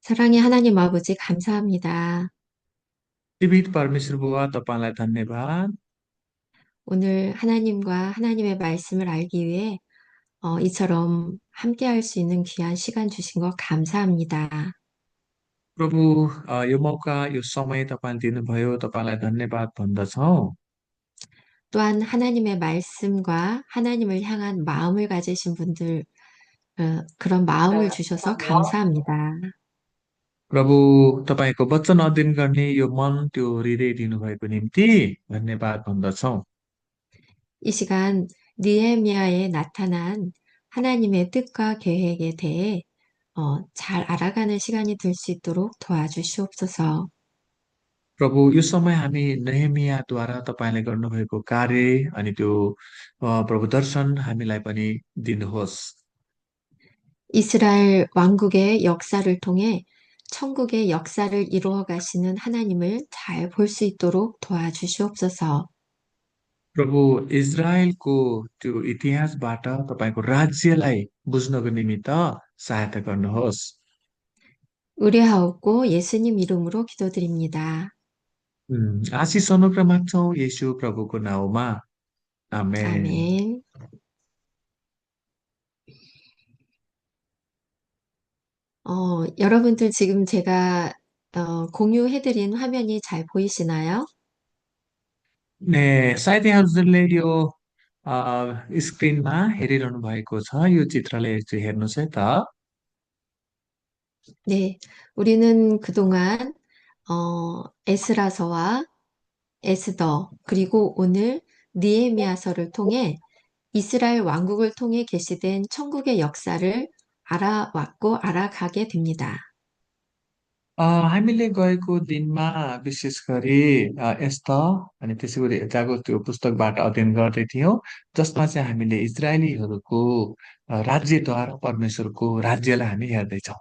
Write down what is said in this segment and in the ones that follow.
사랑의 하나님 아버지 감사합니다. जीवित परमेश्वर बुवा तपाईँलाई धन्यवाद। 오늘 하나님과 하나님의 말씀을 알기 위해 이처럼 함께 할 수 있는 귀한 시간 주신 것 감사합니다. प्रभु यो मौका यो समय तपाईँले दिनुभयो, तपाईँलाई धन्यवाद भन्दछौँ। 또한 하나님의 말씀과 하나님을 향한 마음을 가지신 분들, 그런 마음을 주셔서 감사합니다. प्रभु तपाईँको वचन अध्ययन गर्ने यो मन, त्यो हृदय दिनुभएको निम्ति धन्यवाद भन्दछौँ। 이 시간 느헤미야에 나타난 하나님의 뜻과 계획에 대해 잘 알아가는 시간이 될 수 있도록 도와주시옵소서. प्रभु यो समय हामी नहेमियाद्वारा तपाईँले गर्नुभएको कार्य अनि त्यो प्रभु दर्शन हामीलाई पनि दिनुहोस्। 이스라엘 왕국의 역사를 통해 천국의 역사를 이루어 가시는 하나님을 잘 볼 수 있도록 도와주시옵소서. प्रभु इजरायलको त्यो इतिहासबाट तपाईँको राज्यलाई बुझ्नको निमित्त सहायता गर्नुहोस्। 의뢰하옵고 예수님 이름으로 기도드립니다. आशिष अनुग्रह माग्छौँ येशू प्रभुको नाउँमा। आमेन। 아멘. 여러분들 지금 제가 공유해드린 화면이 잘 보이시나요? सायद यहाँहरूले यो स्क्रिनमा हेरिरहनु भएको छ। यो चित्रलाई चाहिँ हेर्नुहोस् है त। 네, 우리는 그동안 에스라서와 에스더 그리고 오늘 느헤미야서를 통해 이스라엘 왕국을 통해 계시된 천국의 역사를 알아왔고 알아가게 됩니다. हामीले गएको दिनमा विशेष गरी यस्ता अनि त्यसै गरी यताको त्यो पुस्तकबाट अध्ययन गर्दै थियौँ, जसमा चाहिँ हामीले इजरायलीहरूको राज्यद्वारा परमेश्वरको राज्यलाई हामी हेर्दैछौँ।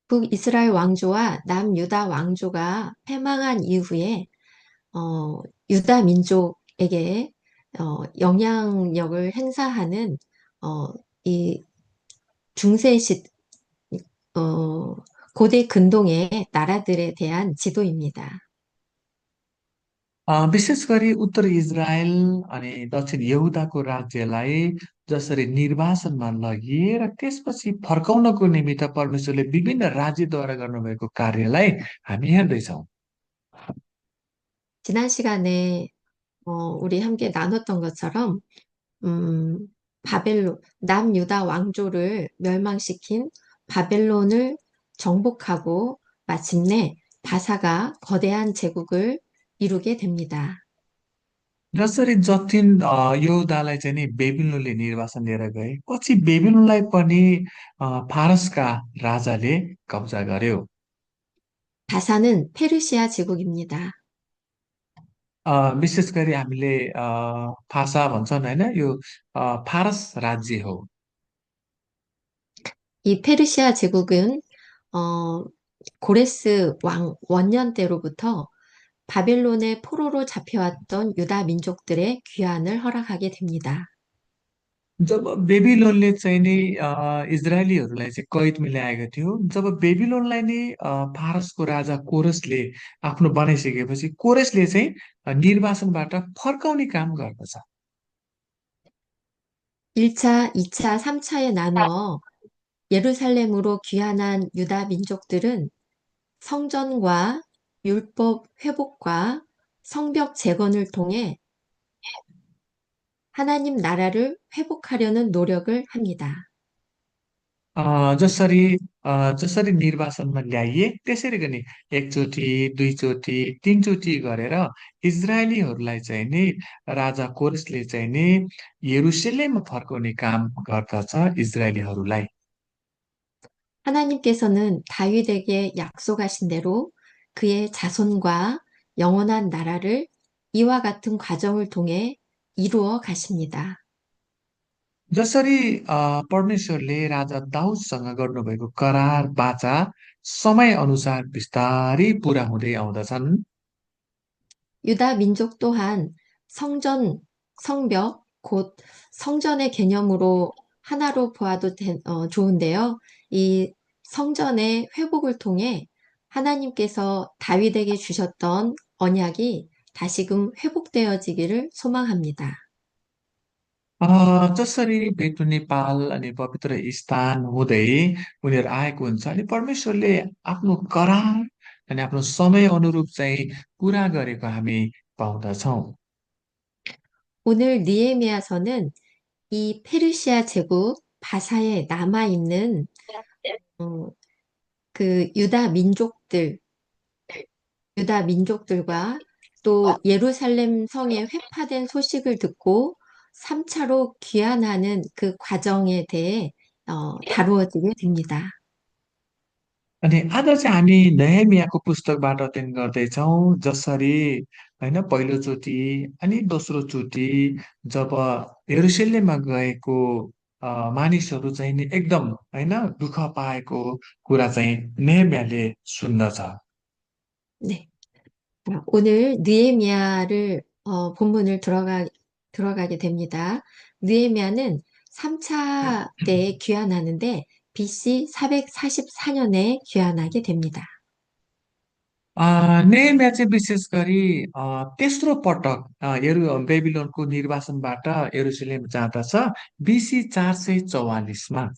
북이스라엘 왕조와 남유다 왕조가 패망한 이후에 어, 유다 민족에게 영향력을 행사하는 어, 이 중세시 고대 근동의 나라들에 대한 지도입니다. विशेष गरी उत्तर इजरायल अनि दक्षिण यहुदाको राज्यलाई जसरी निर्वासनमा लगिए र त्यसपछि फर्काउनको निमित्त परमेश्वरले विभिन्न राज्यद्वारा गर्नुभएको कार्यलाई हामी हेर्दैछौँ। 지난 시간에 우리 함께 나눴던 것처럼 남유다 왕조를 멸망시킨 바벨론을 정복하고 마침내 바사가 거대한 제국을 이루게 됩니다. जसरी जतिन योदालाई चाहिँ नि बेबिलोनले निर्वासन लिएर गए, पछि बेबिलोनलाई पनि फारसका राजाले कब्जा गर्यो। 바사는 페르시아 제국입니다. विशेष गरी हामीले फासा भन्छन् होइन, यो फारस राज्य हो। 이 페르시아 제국은 어, 고레스 왕 원년 때로부터 바벨론의 포로로 잡혀왔던 유다 민족들의 귀환을 허락하게 됩니다. जब बेबिलोनले चाहिँ नि इजरायलीहरूलाई चाहिँ कैदमा ल्याएको थियो, जब बेबिलोनलाई नि फारसको राजा कोरसले आफ्नो बनाइसकेपछि कोरसले चाहिँ निर्वासनबाट फर्काउने काम गर्दछ। 1차, 2차, 3차에 나누어 예루살렘으로 귀환한 유다 민족들은 성전과 율법 회복과 성벽 재건을 통해 하나님 나라를 회복하려는 노력을 합니다. अ, जसरी जसरी निर्वासनमा ल्याइए त्यसरी पनि एकचोटि दुईचोटि तीनचोटि गरेर इजरायलीहरूलाई चाहिँ नि राजा कोरेसले चाहिँ नि यरुसलेममा फर्काउने काम गर्दछ इजरायलीहरूलाई। 하나님께서는 다윗에게 약속하신 대로 그의 자손과 영원한 나라를 이와 같은 과정을 통해 이루어 가십니다. जसरी परमेश्वरले राजा दाउदसँग गर्नुभएको करार बाचा समय अनुसार बिस्तारै पुरा हुँदै आउँदछन्। 유다 민족 또한 성전, 성벽, 곧 성전의 개념으로 하나로 보아도 좋은데요. 이 성전의 회복을 통해 하나님께서 다윗에게 주셨던 언약이 다시금 회복되어지기를 소망합니다. जसरी भेटु नेपाल अनि पवित्र स्थान हुँदै उनीहरू आएको हुन्छ अनि परमेश्वरले आफ्नो करार अनि आफ्नो समय अनुरूप चाहिँ पुरा गरेको हामी पाउँदछौँ। 오늘 느헤미야서는 이 페르시아 제국 바사에 남아있는 어, 그 유다 민족들과 또 예루살렘 성에 회파된 소식을 듣고 3차로 귀환하는 그 과정에 대해 다루어지게 됩니다. अनि आज चाहिँ हामी नहेमियाको पुस्तकबाट अध्ययन गर्दैछौँ जसरी होइन पहिलोचोटि अनि दोस्रो चोटि जब यरुशलेममा गएको मानिसहरू चाहिँ नि एकदम होइन दुःख पाएको कुरा चाहिँ नेहेमियाले सुन्दछ। 네. 오늘 느헤미야를 본문을 들어가게 됩니다. 느헤미야는 3차 때에 귀환하는데 BC 444년에 귀환하게 됩니다. नेहेमिया चाहिँ विशेष गरी तेस्रो पटक बेबिलोनको निर्वासनबाट यरुशलेम जाँदछ बिसी 444मा।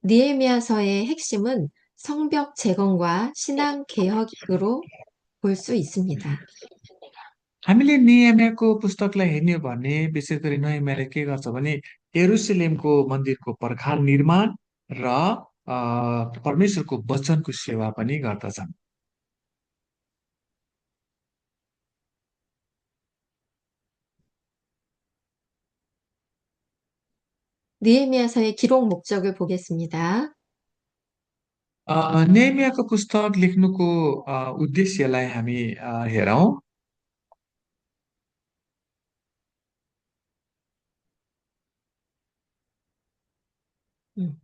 느헤미야서의 핵심은 성벽 재건과 신앙 개혁으로 볼 수 있습니다. हामीले नियमियाको पुस्तकलाई हेर्ने हो भने विशेष गरी नयमियाले के गर्छ भने यरुशलेमको मन्दिरको पर्खाल निर्माण र परमेश्वरको वचनको सेवा पनि गर्दछन्। 느헤미야서의 기록 목적을 보겠습니다. नेहेमियाको पुस्तक लेख्नुको उद्देश्यलाई हामी हेरौँ। 음.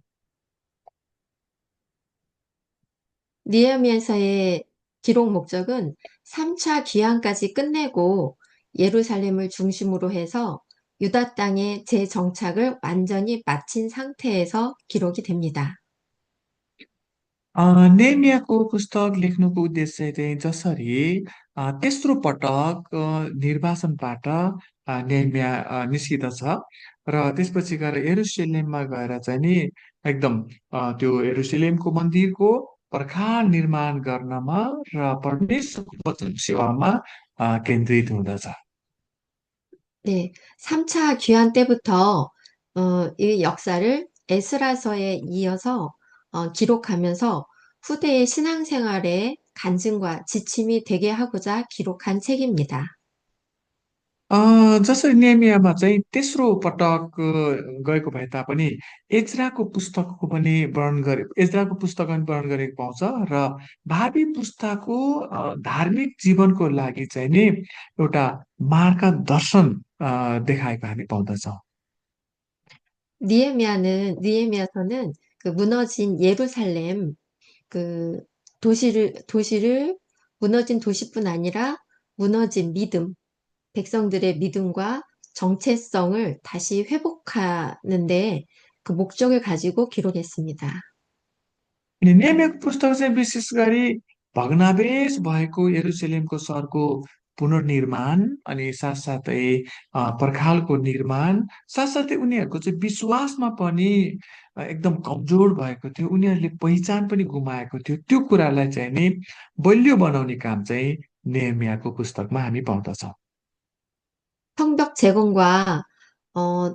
느헤미야서의 기록 목적은 3차 귀환까지 끝내고 예루살렘을 중심으로 해서 유다 땅의 재정착을 완전히 마친 상태에서 기록이 됩니다. नेमियाको पुस्तक लेख्नुको उद्देश्य चाहिँ जसरी तेस्रो पटक निर्वासनबाट नेमिया निस्किदछ र त्यसपछि गएर यरुशलेममा गएर चाहिँ नि एकदम त्यो यरुशलेमको मन्दिरको पर्खाल निर्माण गर्नमा र परमेश्वरको वचन सेवामा केन्द्रित हुँदछ। 네, 3차 귀환 때부터 이 역사를 에스라서에 이어서 기록하면서 후대의 신앙생활에 간증과 지침이 되게 하고자 기록한 책입니다. जसरी नेमियामा चाहिँ तेस्रो पटक गएको भए तापनि एजराको पुस्तक पनि वर्णन गरेको पाउँछ र भावी पुस्ताको धार्मिक जीवनको लागि चाहिँ नि एउटा मार्गदर्शन देखाएको हामी पाउँदछौँ। 느헤미야서는 그 무너진 예루살렘 그 도시를 무너진 도시뿐 아니라 무너진 믿음, 백성들의 믿음과 정체성을 다시 회복하는데 그 목적을 가지고 기록했습니다. अनि नेमियाको पुस्तक चाहिँ विशेष गरी भग्नावेश भएको यरुशलेमको सहरको पुनर्निर्माण अनि साथसाथै पर्खालको निर्माण साथसाथै उनीहरूको चाहिँ विश्वासमा पनि एकदम कमजोर भएको थियो उनीहरूले पहिचान पनि गुमाएको थियो त्यो कुरालाई चाहिँ नि बलियो बनाउने काम चाहिँ नेमियाको पुस्तकमा हामी पाउँदछौँ। 성벽 재건과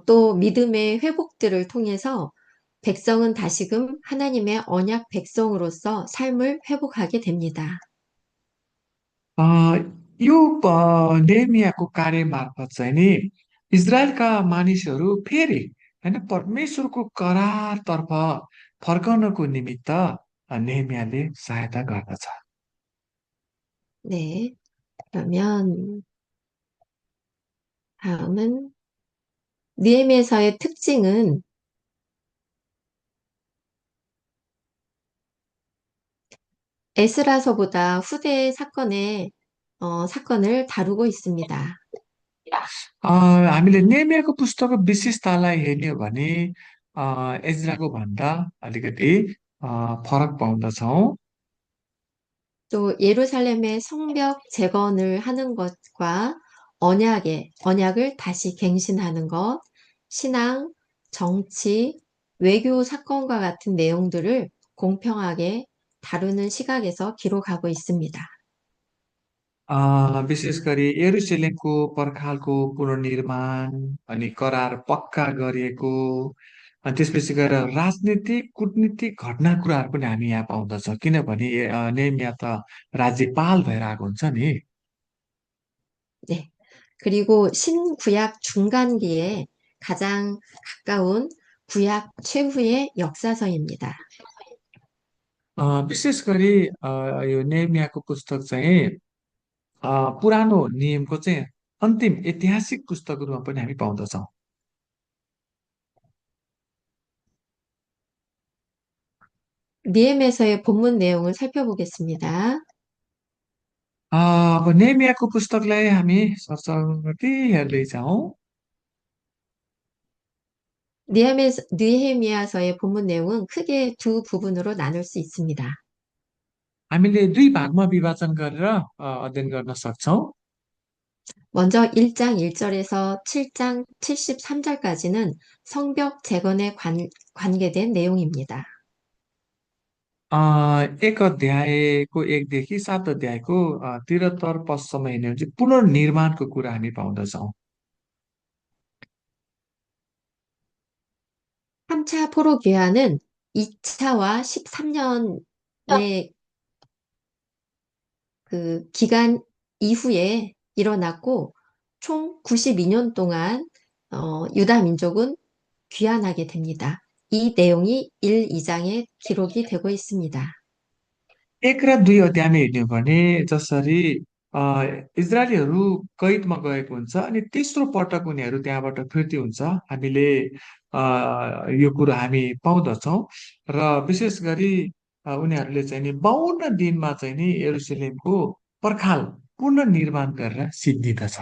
또 믿음의 회복들을 통해서 백성은 다시금 하나님의 언약 백성으로서 삶을 회복하게 됩니다. अ, यो नेमियाको कार्य मार्फत चाहिँ नि इजरायलका मानिसहरू फेरि होइन परमेश्वरको करारतर्फ फर्कनको निमित्त नेमियाले सहायता गर्दछ। 네, 그러면 다음은 느헤미야서의 특징은 에스라서보다 후대의 사건을 다루고 있습니다. हामीले नेमियाको पुस्तकको विशेषतालाई हेर्ने हो भने 에즈라को भन्दा अलिकति फरक पाउँदछौँ। 또 예루살렘의 성벽 재건을 하는 것과 언약을 다시 갱신하는 것, 신앙, 정치, 외교 사건과 같은 내용들을 공평하게 다루는 시각에서 기록하고 있습니다. विशेष गरी यरुशलेमको पर्खालको पुनर्निर्माण अनि करार पक्का गरिएको अनि त्यसपछि गएर राजनीतिक कुटनीतिक घटना कुराहरू पनि हामी यहाँ पाउँदछौँ किनभने नेम यहाँ त राज्यपाल भएर आएको हुन्छ नि। 네. 그리고 신구약 중간기에 가장 가까운 구약 최후의 역사서입니다. विशेष गरी यो नेमियाको पुस्तक चाहिँ पुरानो नियमको चाहिँ अन्तिम ऐतिहासिक पुस्तकहरूमा पनि हामी पाउँदछौँ। 니엠에서의 본문 내용을 살펴보겠습니다. अब नेमियाको पुस्तकलाई हामी सरसर्ती हेर्दैछौँ। 느헤미야서의 본문 내용은 크게 두 부분으로 나눌 수 있습니다. हामीले दुई भागमा विभाजन गरेर अध्ययन गर्न सक्छौँ। 먼저 1장 1절에서 7장 73절까지는 성벽 재건에 관계된 내용입니다. एक अध्यायको एकदेखि सात अध्यायको 73 पदसम्म हेर्ने हो भने चाहिँ पुनर्निर्माणको कुरा हामी पाउँदछौँ। 3차 포로 귀환은 2차와 13년의 그 기간 이후에 일어났고 총 92년 동안 유다 민족은 귀환하게 됩니다. 이 내용이 1, 2장에 기록이 되고 있습니다. एक र दुई अध्यायमा हेर्ने हो भने जसरी अ, इजरायलीहरू कैदमा गएको हुन्छ अनि तेस्रो पटक उनीहरू त्यहाँबाट फिर्ती हुन्छ हामीले अ, यो कुरो हामी पाउँदछौँ र विशेष गरी उनीहरूले चाहिँ नि 52 दिनमा चाहिँ नि यरुसलेमको पर्खाल पुनर्निर्माण गरेर सिद्धिदछ।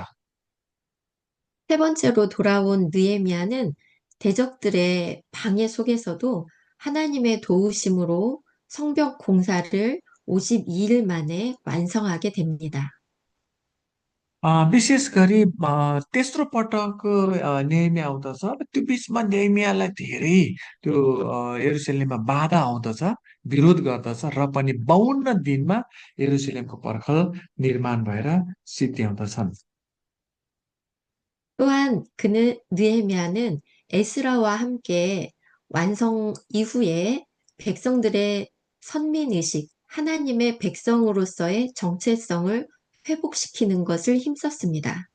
세 번째로 돌아온 느헤미야는 대적들의 방해 속에서도 하나님의 도우심으로 성벽 공사를 52일 만에 완성하게 됩니다. विशेष गरी तेस्रो पटक नेहेमिया आउँदछ र त्यो बिचमा नेहेमियालाई धेरै त्यो यरुसलेममा बाधा आउँदछ, विरोध गर्दछ र पनि 52 दिनमा यरुसलेमको पर्खल निर्माण भएर सिद्ध्याउँदछन्। 또한 느헤미야는 에스라와 함께 완성 이후에 백성들의 선민의식, 하나님의 백성으로서의 정체성을 회복시키는 것을 힘썼습니다.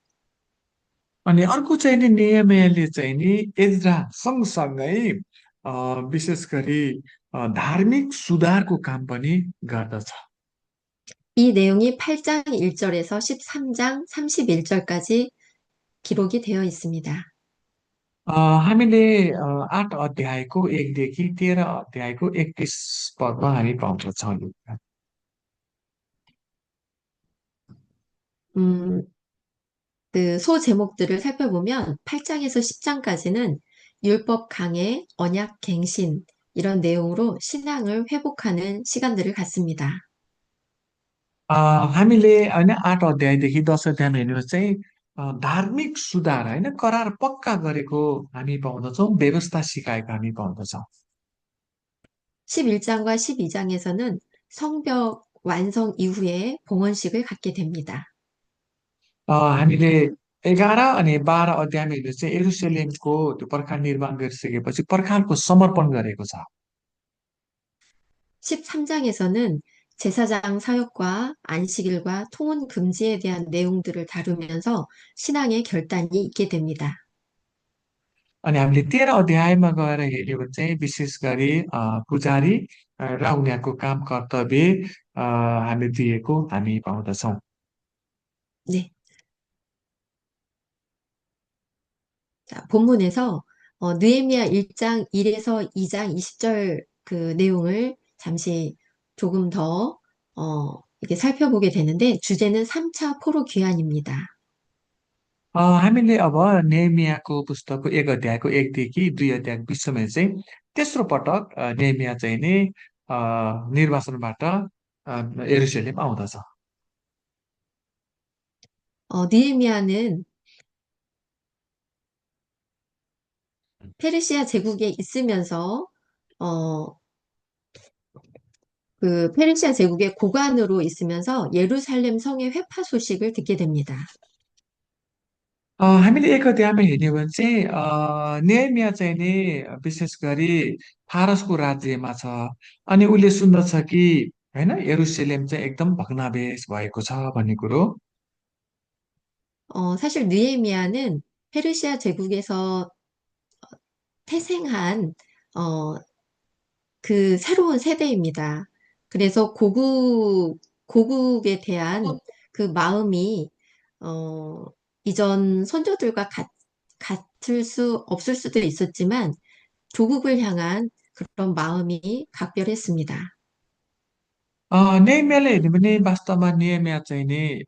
अनि अर्को चाहिँ नि नेहेमियाले चाहिँ नि एज्रा सँगसँगै अ, विशेष गरी धार्मिक सुधारको काम पनि गर्दछ। 이 내용이 8장 1절에서 13장 31절까지 기록이 되어 있습니다. हामीले 8 अध्यायको 1देखि 13 अध्यायको 31 पदमा हामी पाउँदछौँ यो कुरा। 음, 그 소 제목들을 살펴보면 8장에서 10장까지는 율법 강해, 언약 갱신 이런 내용으로 신앙을 회복하는 시간들을 갖습니다. अ, हामीले होइन 8 अध्यायदेखि 10 अध्यायमा हेर्नुहोस् चाहिँ धार्मिक सुधार होइन करार पक्का गरेको हामी पाउँदछौँ, व्यवस्था सिकाएको हामी पाउँदछौँ। 11장과 12장에서는 성벽 완성 이후에 봉헌식을 갖게 됩니다. हामीले 11 अनि 12 अध्यायमा हेर्नुहोस् चाहिँ यरुसलेमको त्यो पर्खाल निर्माण गरिसकेपछि पर्खालको समर्पण गरेको छ। 13장에서는 제사장 사역과 안식일과 통혼 금지에 대한 내용들을 다루면서 신앙의 결단이 있게 됩니다. अनि हामीले 13 अध्यायमा गएर हेर्यो भने चाहिँ विशेष गरी पुजारी र उनीहरूको काम कर्तव्य हामी दिएको हामी पाउँदछौँ। 네. 자, 본문에서 느헤미야 1장 1에서 2장 20절 그 내용을 잠시 조금 더 이렇게 살펴보게 되는데 주제는 3차 포로 귀환입니다. हामीले अब नेहेमियाको पुस्तकको एक अध्यायको एकदेखि दुई अध्यायको बिचसम्म चाहिँ तेस्रो पटक नेहेमिया चाहिँ नि निर्वासनबाट यरुसलेम आउँदछ। 느헤미야는 페르시아 제국에 있으면서 어, 그 페르시아 제국의 고관으로 있으면서 예루살렘 성의 회파 소식을 듣게 됩니다. हामीले एक अध्यायमा हेर्ने हो भने चाहिँ नेहेमिया चाहिँ नि विशेष गरी फारसको राज्यमा छ। अनि उसले सुन्दछ कि होइन यरुसलेम चाहिँ एकदम भग्नावेश भएको छ भन्ने कुरो। 사실 느헤미야는 페르시아 제국에서 태생한 어, 그 새로운 세대입니다. 그래서 고국에 대한 그 마음이 어, 이전 선조들과 같을 수 없을 수도 있었지만 조국을 향한 그런 마음이 각별했습니다. नेहेमियाले हेर्ने भने वास्तवमा नेहेमिया चाहिँ नि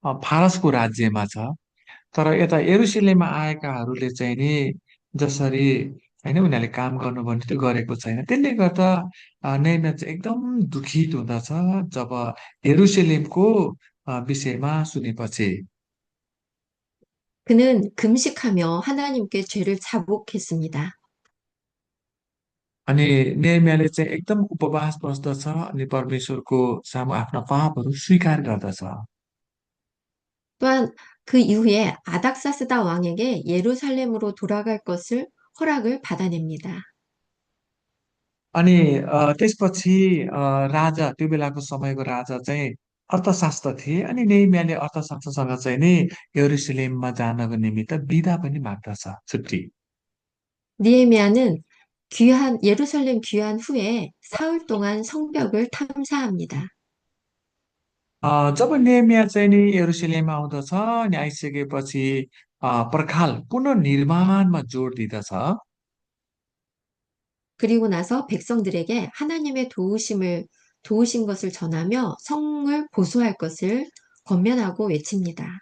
फारसको राज्यमा छ। तर यता यरुसलेममा आएकाहरूले चाहिँ नि जसरी होइन उनीहरूले काम गर्नु भने त्यो गरेको छैन। त्यसले गर्दा नेहेमिया चाहिँ एकदम दुखित हुँदछ जब यरुसलेमको विषयमा सुनेपछि। 그는 금식하며 하나님께 죄를 자복했습니다. अनि नेहेमियाले चाहिँ एकदम उपवास बस्दछ अनि परमेश्वरको सामु आफ्ना पापहरू स्वीकार गर्दछ। 또한 그 이후에 아닥사스다 왕에게 예루살렘으로 돌아갈 것을 허락을 받아냅니다. अनि त्यसपछि राजा त्यो बेलाको समयको राजा चाहिँ अर्थशास्त्र थिए। अनि नेहेमियाले अर्थशास्त्रसँग चाहिँ नि यरुसलेममा जानको निमित्त बिदा पनि माग्दछ, छुट्टी। 느헤미야는 예루살렘 귀환 후에 사흘 동안 성벽을 탐사합니다. जब नेहेमिया चाहिँ नि यरुसलेम आउँदछ अनि आइसकेपछि पर्खाल पुनर्निर्माणमा जोड दिँदछ। 그리고 나서 백성들에게 하나님의 도우신 것을 전하며 성을 보수할 것을 권면하고 외칩니다.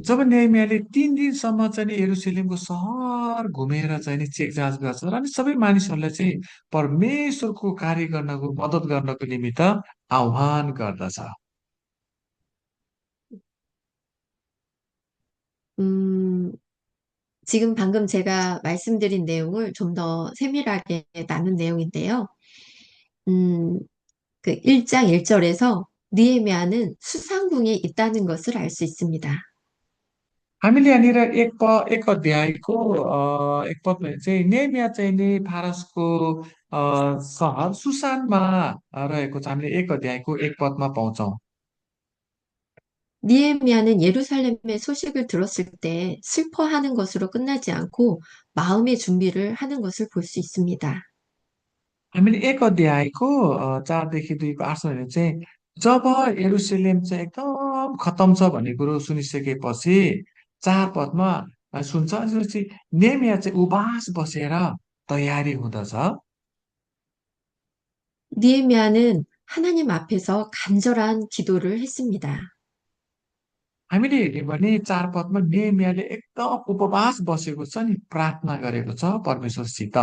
जब नेहेमियाले 3 दिनसम्म चाहिँ नि यरुसलेमको सहर घुमेर चाहिँ नि चेकजाँच गर्छ र अनि सबै मानिसहरूलाई चाहिँ परमेश्वरको कार्य गर्नको मद्दत गर्नको निमित्त आह्वान गर्दछ। 음, 지금 방금 제가 말씀드린 내용을 좀 더 세밀하게 나눈 내용인데요. 음, 그 1장 1절에서 느헤미야는 수상궁에 있다는 것을 알 수 있습니다. हामीले यहाँनिर एक अध्यायको एक पदमा चाहिँ नेहेमिया चाहिँ नि फारसको सहर सुसानमा रहेको छ। हामीले एक अध्यायको एक पदमा पाउँछौँ। 니에미야는 예루살렘의 소식을 들었을 때 슬퍼하는 것으로 끝나지 않고 마음의 준비를 하는 것을 볼 수 있습니다. हामीले एक अध्यायको 4 देखि 2को 8 चाहिँ जब यरुसलेम चाहिँ एकदम खतम छ भन्ने कुरो सुनिसकेपछि 4 पदमा सुन्छ। त्यसपछि नेमिया चाहिँ उबास बसेर तयारी हुँदछ। 니에미야는 하나님 앞에서 간절한 기도를 했습니다. हामीले हेर्ने भने 4 पदमा नेमियाले एकदम उपवास बसेको छ नि प्रार्थना गरेको छ परमेश्वरसित।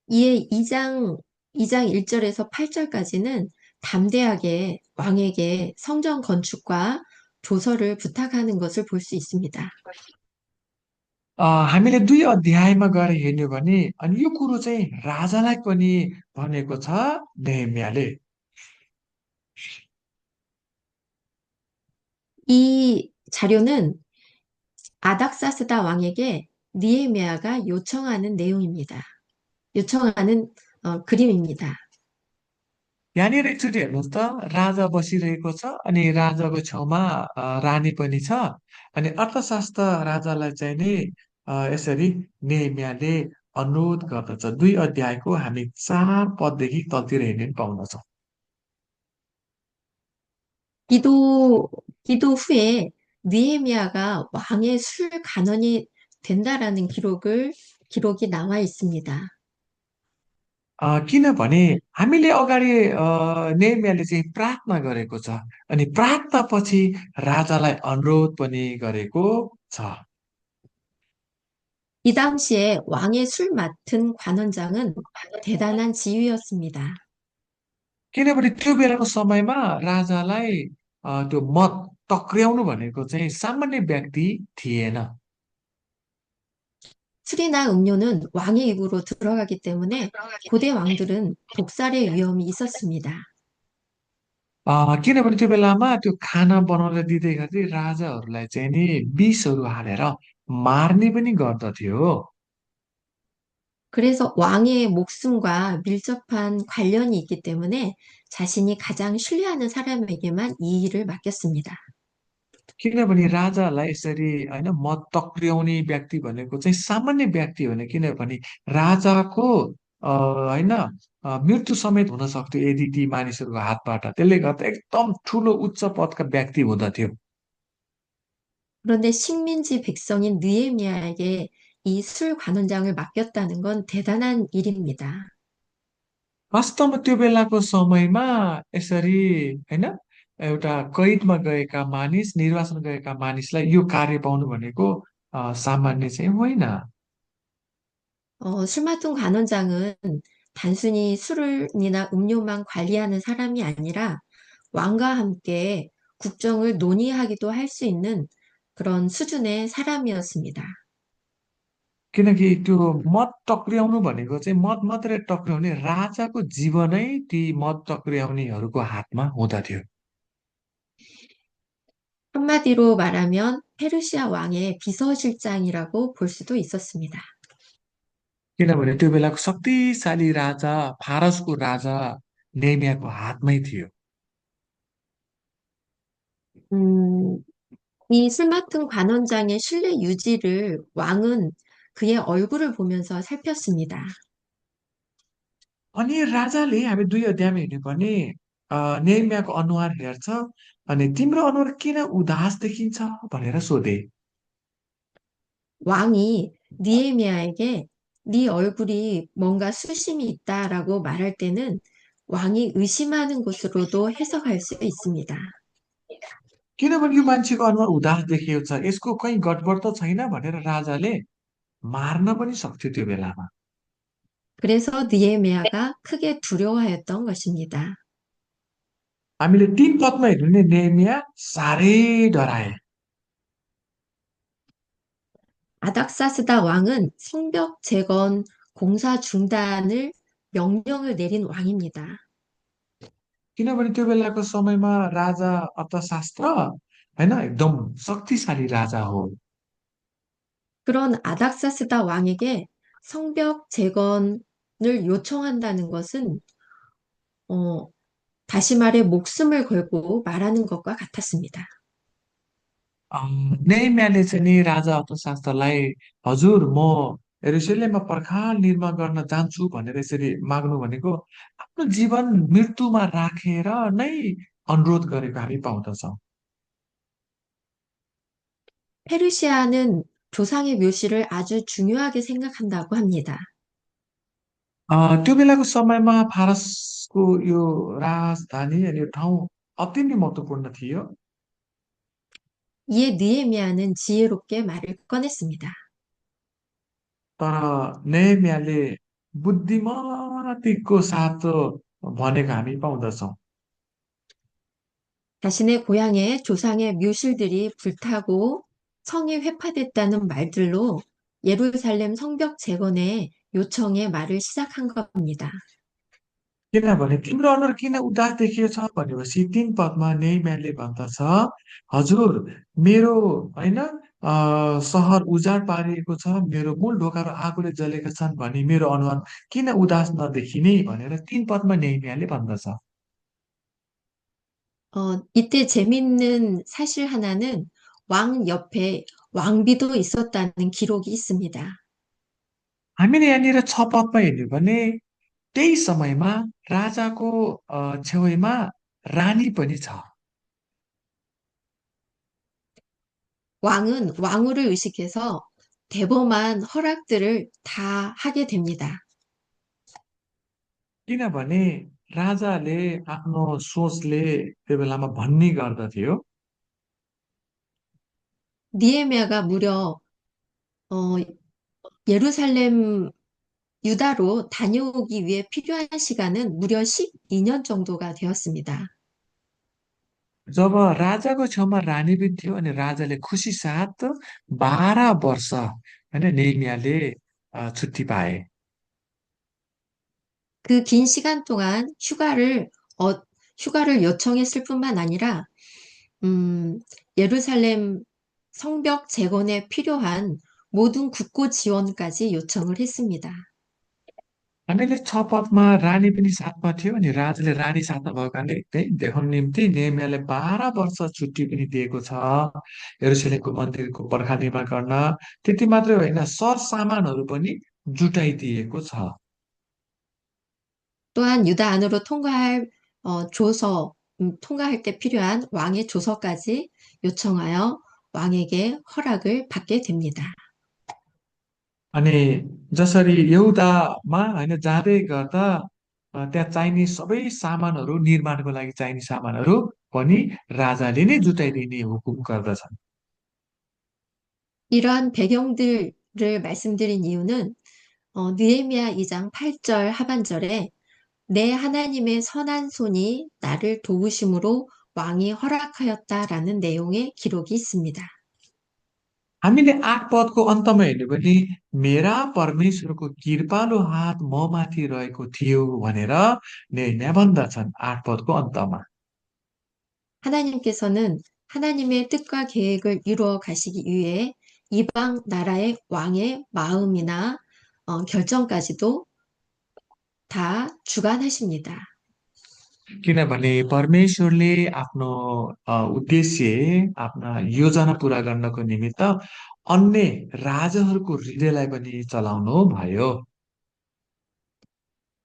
이에 2장 1절에서 8절까지는 담대하게 왕에게 성전 건축과 조서를 부탁하는 것을 볼 수 있습니다. हामीले 2 अध्यायमा गएर हेर्ने हो भने अनि यो कुरो चाहिँ राजालाई पनि भनेको छ नेहेमियाले। 이 자료는 아닥사스다 왕에게 니에미야가 요청하는 내용입니다. 요청하는 그림입니다. यहाँनिर एकचोटि हेर्नुहोस् त राजा बसिरहेको छ अनि राजाको छेउमा रानी पनि छ। अनि अर्थशास्त्र राजालाई चाहिँ नि यसरी नेहेमियाले अनुरोध गर्दछ। 2 अध्यायको हामी 4 पददेखि तलतिर हेर्ने पनि पाउँदछौँ। 기도, 기도 후에 느헤미야가 왕의 술 간원이 된다라는 기록이 나와 있습니다. किनभने हामीले अगाडि नेम्याले चाहिँ प्रार्थना गरेको छ अनि प्रार्थना पछि राजालाई अनुरोध पनि गरेको छ। 이 당시에 왕의 술 맡은 관원장은 대단한 지휘였습니다. किनभने त्यो बेलाको समयमा राजालाई त्यो मत टक्र्याउनु भनेको चाहिँ सामान्य व्यक्ति थिएन। 술이나 음료는 왕의 입으로 들어가기 때문에 고대 왕들은 독살의 위험이 있었습니다. किनभने त्यो बेलामा त्यो खाना बनाएर दिँदै गर्दै राजाहरूलाई चाहिँ नि विषहरू हालेर मार्ने पनि गर्दथ्यो। 그래서 왕의 목숨과 밀접한 관련이 있기 때문에 자신이 가장 신뢰하는 사람에게만 이 일을 맡겼습니다. किनभने राजालाई यसरी होइन मत टक्र्याउने व्यक्ति भनेको चाहिँ सामान्य व्यक्ति होइन, किनभने राजाको होइन मृत्यु समेत हुन सक्थ्यो यदि ती मानिसहरूको हातबाट, त्यसले गर्दा एकदम ठुलो उच्च पदका व्यक्ति हुँदथ्यो। 그런데 식민지 백성인 느헤미야에게 이 술 관원장을 맡겼다는 건 대단한 일입니다. वास्तवमा त्यो बेलाको समयमा यसरी होइन एउटा कैदमा गएका मानिस, निर्वासन गएका मानिसलाई यो कार्य पाउनु भनेको सामान्य चाहिँ होइन। 술 맡은 관원장은 단순히 술이나 음료만 관리하는 사람이 아니라 왕과 함께 국정을 논의하기도 할 수 있는 그런 수준의 사람이었습니다. किनकि त्यो मत टक्र्याउनु भनेको चाहिँ मत मात्रै टक्र्याउने, राजाको जीवनै ती मत टक्र्याउनेहरूको हातमा हुँदथ्यो। 한마디로 말하면 페르시아 왕의 비서실장이라고 볼 수도 있었습니다. किनभने त्यो बेलाको शक्तिशाली राजा, फारसको राजा नेमियाको हातमै थियो। 음, 이 술 맡은 관원장의 신뢰 유지를 왕은 그의 얼굴을 보면서 살폈습니다. अनि राजाले हामी 2 अध्यायमा हेर्ने भने नेमियाको अनुहार हेर्छ अनि तिम्रो अनुहार किन उदास देखिन्छ भनेर सोधे। 왕이 니에미아에게 네 얼굴이 뭔가 수심이 있다라고 말할 때는 왕이 의심하는 것으로도 해석할 수 있습니다. किनभने यो मान्छेको अनुहार उदास देखिएको छ, यसको कहीँ गडबड त छैन भनेर राजाले मार्न पनि सक्थ्यो त्यो बेलामा। 그래서 니에미아가 크게 두려워하였던 것입니다. हामीले 3 पदमा हेर्नु भने नेमिया साह्रै डराए। 아닥사스다 왕은 성벽 재건 공사 중단을 명령을 내린 왕입니다. किनभने त्यो बेलाको समयमा राजा अर्थशास्त्र होइन एकदम शक्तिशाली राजा हो। 그런 아닥사스다 왕에게 성벽 재건을 요청한다는 것은 어, 다시 말해 목숨을 걸고 말하는 것과 같았습니다. नेहेमियाले चाहिँ नि राजा अर्थशास्त्रलाई हजुर म यरुशलेममा पर्खाल निर्माण गर्न जान्छु भनेर यसरी माग्नु भनेको आफ्नो जीवन मृत्युमा राखेर नै अनुरोध गरेको हामी पाउँदछौँ। 페르시아는 조상의 묘실을 아주 중요하게 생각한다고 합니다. त्यो बेलाको समयमा फारसको यो राजधानी अनि यो ठाउँ अति नै महत्त्वपूर्ण थियो। 이에 느헤미야는 지혜롭게 말을 꺼냈습니다. तर नेहेमियाले बुद्धिमतीको साथ भनेको हामी पाउँदछौँ। 자신의 고향의 조상의 묘실들이 불타고 성이 회파됐다는 말들로 예루살렘 성벽 재건의 요청의 말을 시작한 겁니다. किनभने तिम्रो अनुहार किन उदास देखिएको छ भनेपछि 3 पदमा नेहेमियाले भन्दछ, हजुर मेरो होइन सहर उजाड पारिएको छ, मेरो मूल ढोकाहरू आगोले जलेका छन् भने मेरो अनुहार किन उदास नदेखिने भनेर 3 पदमा नेहेमियाले भन्दछ। 이때 재밌는 사실 하나는 왕 옆에 왕비도 있었다는 기록이 있습니다. हामीले यहाँनिर 6 पदमा हेर्ने भने त्यही समयमा राजाको छेउमा रानी पनि छ। 왕은 왕후를 의식해서 대범한 허락들을 다 하게 됩니다. किनभने राजाले आफ्नो सोचले त्यो बेलामा भन्ने गर्दथ्यो। 니에미아가 무려 어, 예루살렘 유다로 다녀오기 위해 필요한 시간은 무려 12년 정도가 되었습니다. जब राजाको छेउमा रानी पनि थियो अनि राजाले खुसी साथ 12 वर्ष होइन नेमियाले छुट्टी पाए। 그 긴 시간 동안 휴가를 요청했을 뿐만 아니라, 음, 예루살렘 성벽 재건에 필요한 모든 국고 지원까지 요청을 했습니다. हामीले 6 पदमा रानी पनि साथमा थियो अनि राजाले रानी साथमा भएको कारणले है देखाउन निम्ति नेमियाले 12 वर्ष छुट्टी पनि दिएको छ यरुशलेमको मन्दिरको पर्खा निर्माण गर्न। त्यति मात्रै होइन, सर सामानहरू पनि जुटाइदिएको छ। 또한 유다 안으로 통과할 때 필요한 왕의 조서까지 요청하여 왕에게 허락을 받게 됩니다. अनि जसरी यहुदामा होइन जाँदै गर्दा त्यहाँ चाहिने सबै सामानहरू निर्माणको लागि चाहिने सामानहरू पनि राजाले नै जुटाइदिने हुकुम गर्दछन्। 이러한 배경들을 말씀드린 이유는 느헤미야 2장 8절 하반절에 내 하나님의 선한 손이 나를 도우심으로 왕이 허락하였다라는 내용의 기록이 있습니다. हामीले 8 पदको अन्तमा हेर्ने भने मेरा परमेश्वरको कृपालु हात ममाथि रहेको थियो भनेर भन्दछन् 8 पदको अन्तमा। 하나님께서는 하나님의 뜻과 계획을 이루어 가시기 위해 이방 나라의 왕의 마음이나 결정까지도 다 주관하십니다. किनभने परमेश्वरले आफ्नो उद्देश्य, आफ्ना योजना पूरा गर्नको निमित्त अन्य राजाहरूको हृदयलाई पनि चलाउनु भयो।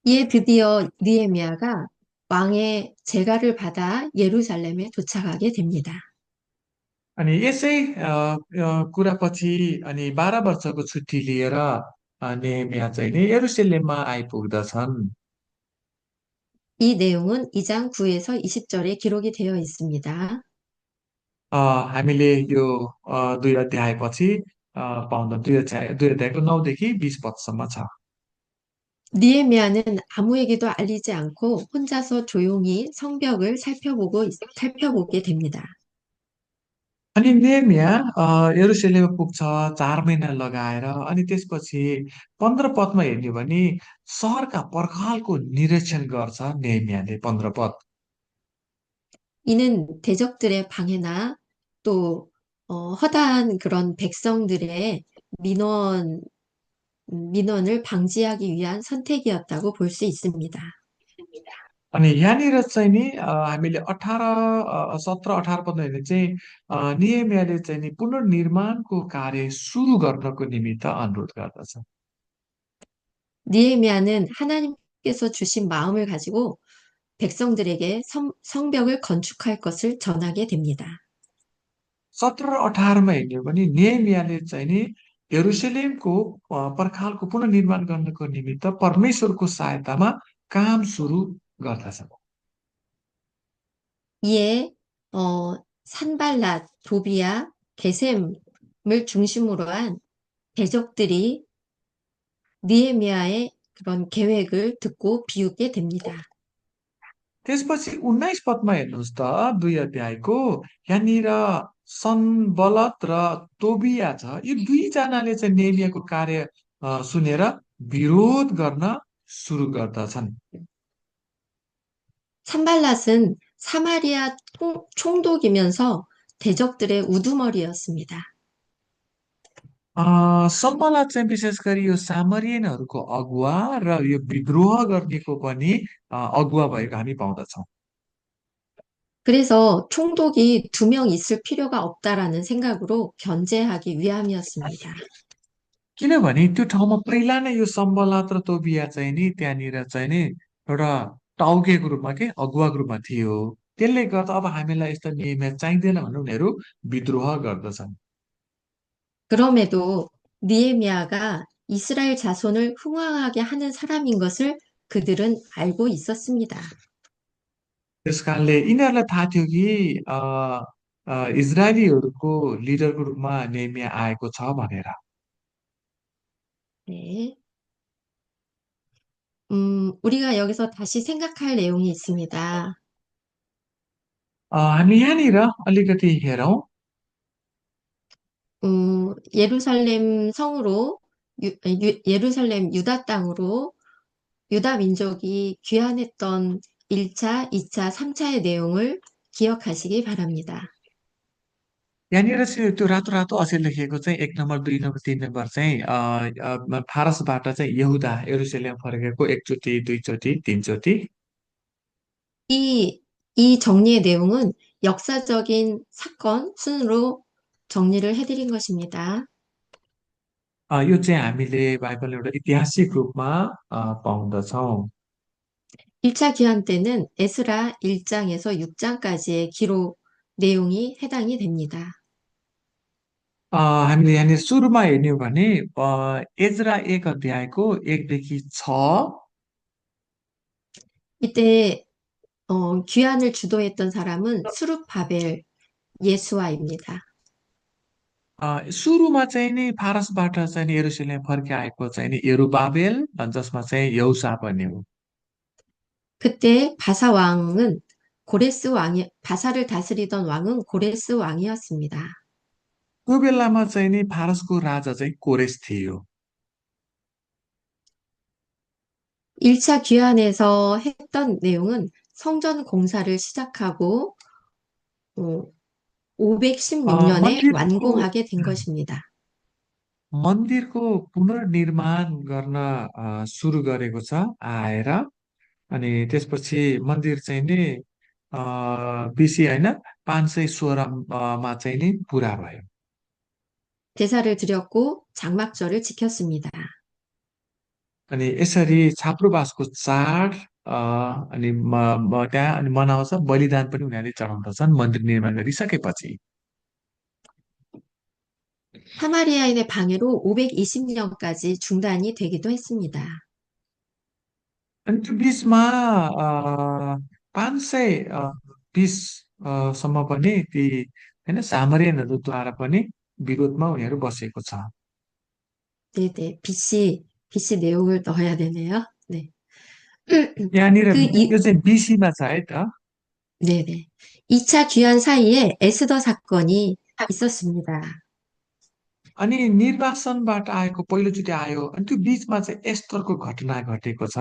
이에 드디어 느헤미야가 왕의 제가를 받아 예루살렘에 도착하게 됩니다. अनि यसै कुरापछि अनि 12 वर्षको छुट्टी लिएर नेहेमिया चाहिँ नि यरुशलेममा आइपुग्दछन्। 이 내용은 2장 9에서 20절에 기록이 되어 있습니다. हामीले यो 2 अध्यायपछि पाउँदा 2 अध्यायको 9देखि 20 पदसम्म छ। 느헤미야는 아무에게도 알리지 않고 혼자서 조용히 성벽을 살펴보게 됩니다. अनि नेमिया यरुशलेममा पुग्छ 4 महिना लगाएर। अनि त्यसपछि 15 पदमा हेर्ने हो भने सहरका पर्खालको निरीक्षण गर्छ नेमियाले 15 पद। 이는 대적들의 방해나 또 허다한 그런 백성들의 민원, 민원을 방지하기 위한 선택이었다고 볼 수 있습니다. अनि यहाँनिर चाहिँ नि हामीले 17-18 पदमा हेर्ने चाहिँ नेहेमियाले चाहिँ नि पुनर्निर्माणको कार्य सुरु गर्नको निमित्त अनुरोध गर्दछ। 느헤미야는 하나님께서 주신 마음을 가지고 백성들에게 성벽을 건축할 것을 전하게 됩니다. 17 र 18मा हेर्ने हो भने नेहेमियाले चाहिँ नि यरुशलेमको पर्खालको पुनर्निर्माण गर्नको निमित्त परमेश्वरको सहायतामा काम सुरु गर्दछ। 이에 산발랏, 도비야, 게셈을 중심으로 한 대적들이 느헤미야의 그런 계획을 듣고 비웃게 됩니다. त्यसपछि 19 पदमा हेर्नुहोस् त 2 अध्यायको यहाँनिर सनबलत र तोबिया छ। यी दुईजनाले चाहिँ नेहेमियाको कार्य सुनेर विरोध गर्न सुरु गर्दछन्। 산발랏은 사마리아 총독이면서 대적들의 우두머리였습니다. सम्मलाई चाहिँ विशेष गरी यो सामरियनहरूको अगुवा र यो विद्रोह गर्नेको पनि अगुवा भएको हामी पाउँदछौँ। 그래서 총독이 2명 있을 필요가 없다라는 생각으로 견제하기 위함이었습니다. किनभने त्यो ठाउँमा पहिला नै यो सम्बलात र तोबिया चाहिँ नि त्यहाँनिर चाहिँ नि एउटा टाउकेको रूपमा के अगुवाको रूपमा थियो। त्यसले गर्दा अब हामीलाई यस्तो नियम चाहिँदैन भनेर उनीहरू विद्रोह गर्दछन्। 그럼에도 느헤미야가 이스라엘 자손을 흥왕하게 하는 사람인 것을 그들은 알고 있었습니다. त्यस कारणले यिनीहरूलाई थाहा थियो कि इजरायलीहरूको लिडरको रूपमा नेमिया आएको छ भनेर। 네. 우리가 여기서 다시 생각할 내용이 있습니다. हामी यहाँनिर अलिकति हेरौँ। 예루살렘 성으로, 예루살렘 유다 땅으로 유다 민족이 귀환했던 1차, 2차, 3차의 내용을 기억하시기 바랍니다. यहाँनिर चाहिँ त्यो रातो रातो अक्षर लेखिएको चाहिँ 1 नम्बर 2 नम्बर 3 नम्बर चाहिँ फारसबाट चाहिँ यहुदा यरुसलेम फर्केको एकचोटि दुईचोटि तीनचोटि। 이, 이 정리의 내용은 역사적인 사건 순으로 정리를 해드린 것입니다. यो चाहिँ हामीले बाइबल एउटा ऐतिहासिक रूपमा पाउँदछौँ। 1차 귀환 때는 에스라 1장에서 6장까지의 기록 내용이 해당이 됩니다. हामीले यहाँनिर सुरुमा हेर्ने हो भने एजरा 1 अध्यायको 1देखि 6। 이때 귀환을 주도했던 사람은 수룹바벨 예수아입니다. सुरुमा चाहिँ नि फारसबाट चाहिँ नि यरुसलेम फर्किआएको चाहिँ नि यरुबाबेल, जसमा चाहिँ यौसा पनि हो। 그때 바사 왕은 고레스 왕이 바사를 다스리던 왕은 고레스 왕이었습니다. त्यो बेलामा चाहिँ नि फारसको राजा चाहिँ कोरेस थियो। 1차 귀환에서 했던 내용은 성전 공사를 시작하고 어, 516년에 मन्दिरको 완공하게 된 것입니다. मन्दिरको पुनर्निर्माण गर्न सुरु गरेको छ आएर। अनि त्यसपछि मन्दिर चाहिँ नि बिसी होइन 516मा चाहिँ नि पुरा भयो। 제사를 드렸고 장막절을 지켰습니다. अनि यसरी छाप्रोबासको चाड अनि त्यहाँ अनि मनाउँछ, बलिदान पनि उनीहरूले चढाउँदछन् मन्दिर निर्माण गरिसकेपछि। 사마리아인의 방해로 520년까지 중단이 되기도 했습니다. अनि त्यो बिचमा 520 सम्म पनि ती होइन सामरियनहरूद्वारा पनि विरोधमा उनीहरू बसेको छ। 네네, BC 내용을 넣어야 되네요. 네. यहाँनिर 그 이, यो चाहिँ बिसीमा छ है त। 네네. 2차 귀환 사이에 에스더 사건이 있었습니다. अनि निर्वासनबाट आएको पहिलोचोटि आयो, अनि त्यो बिचमा चाहिँ एस्तरको घटना घटेको छ।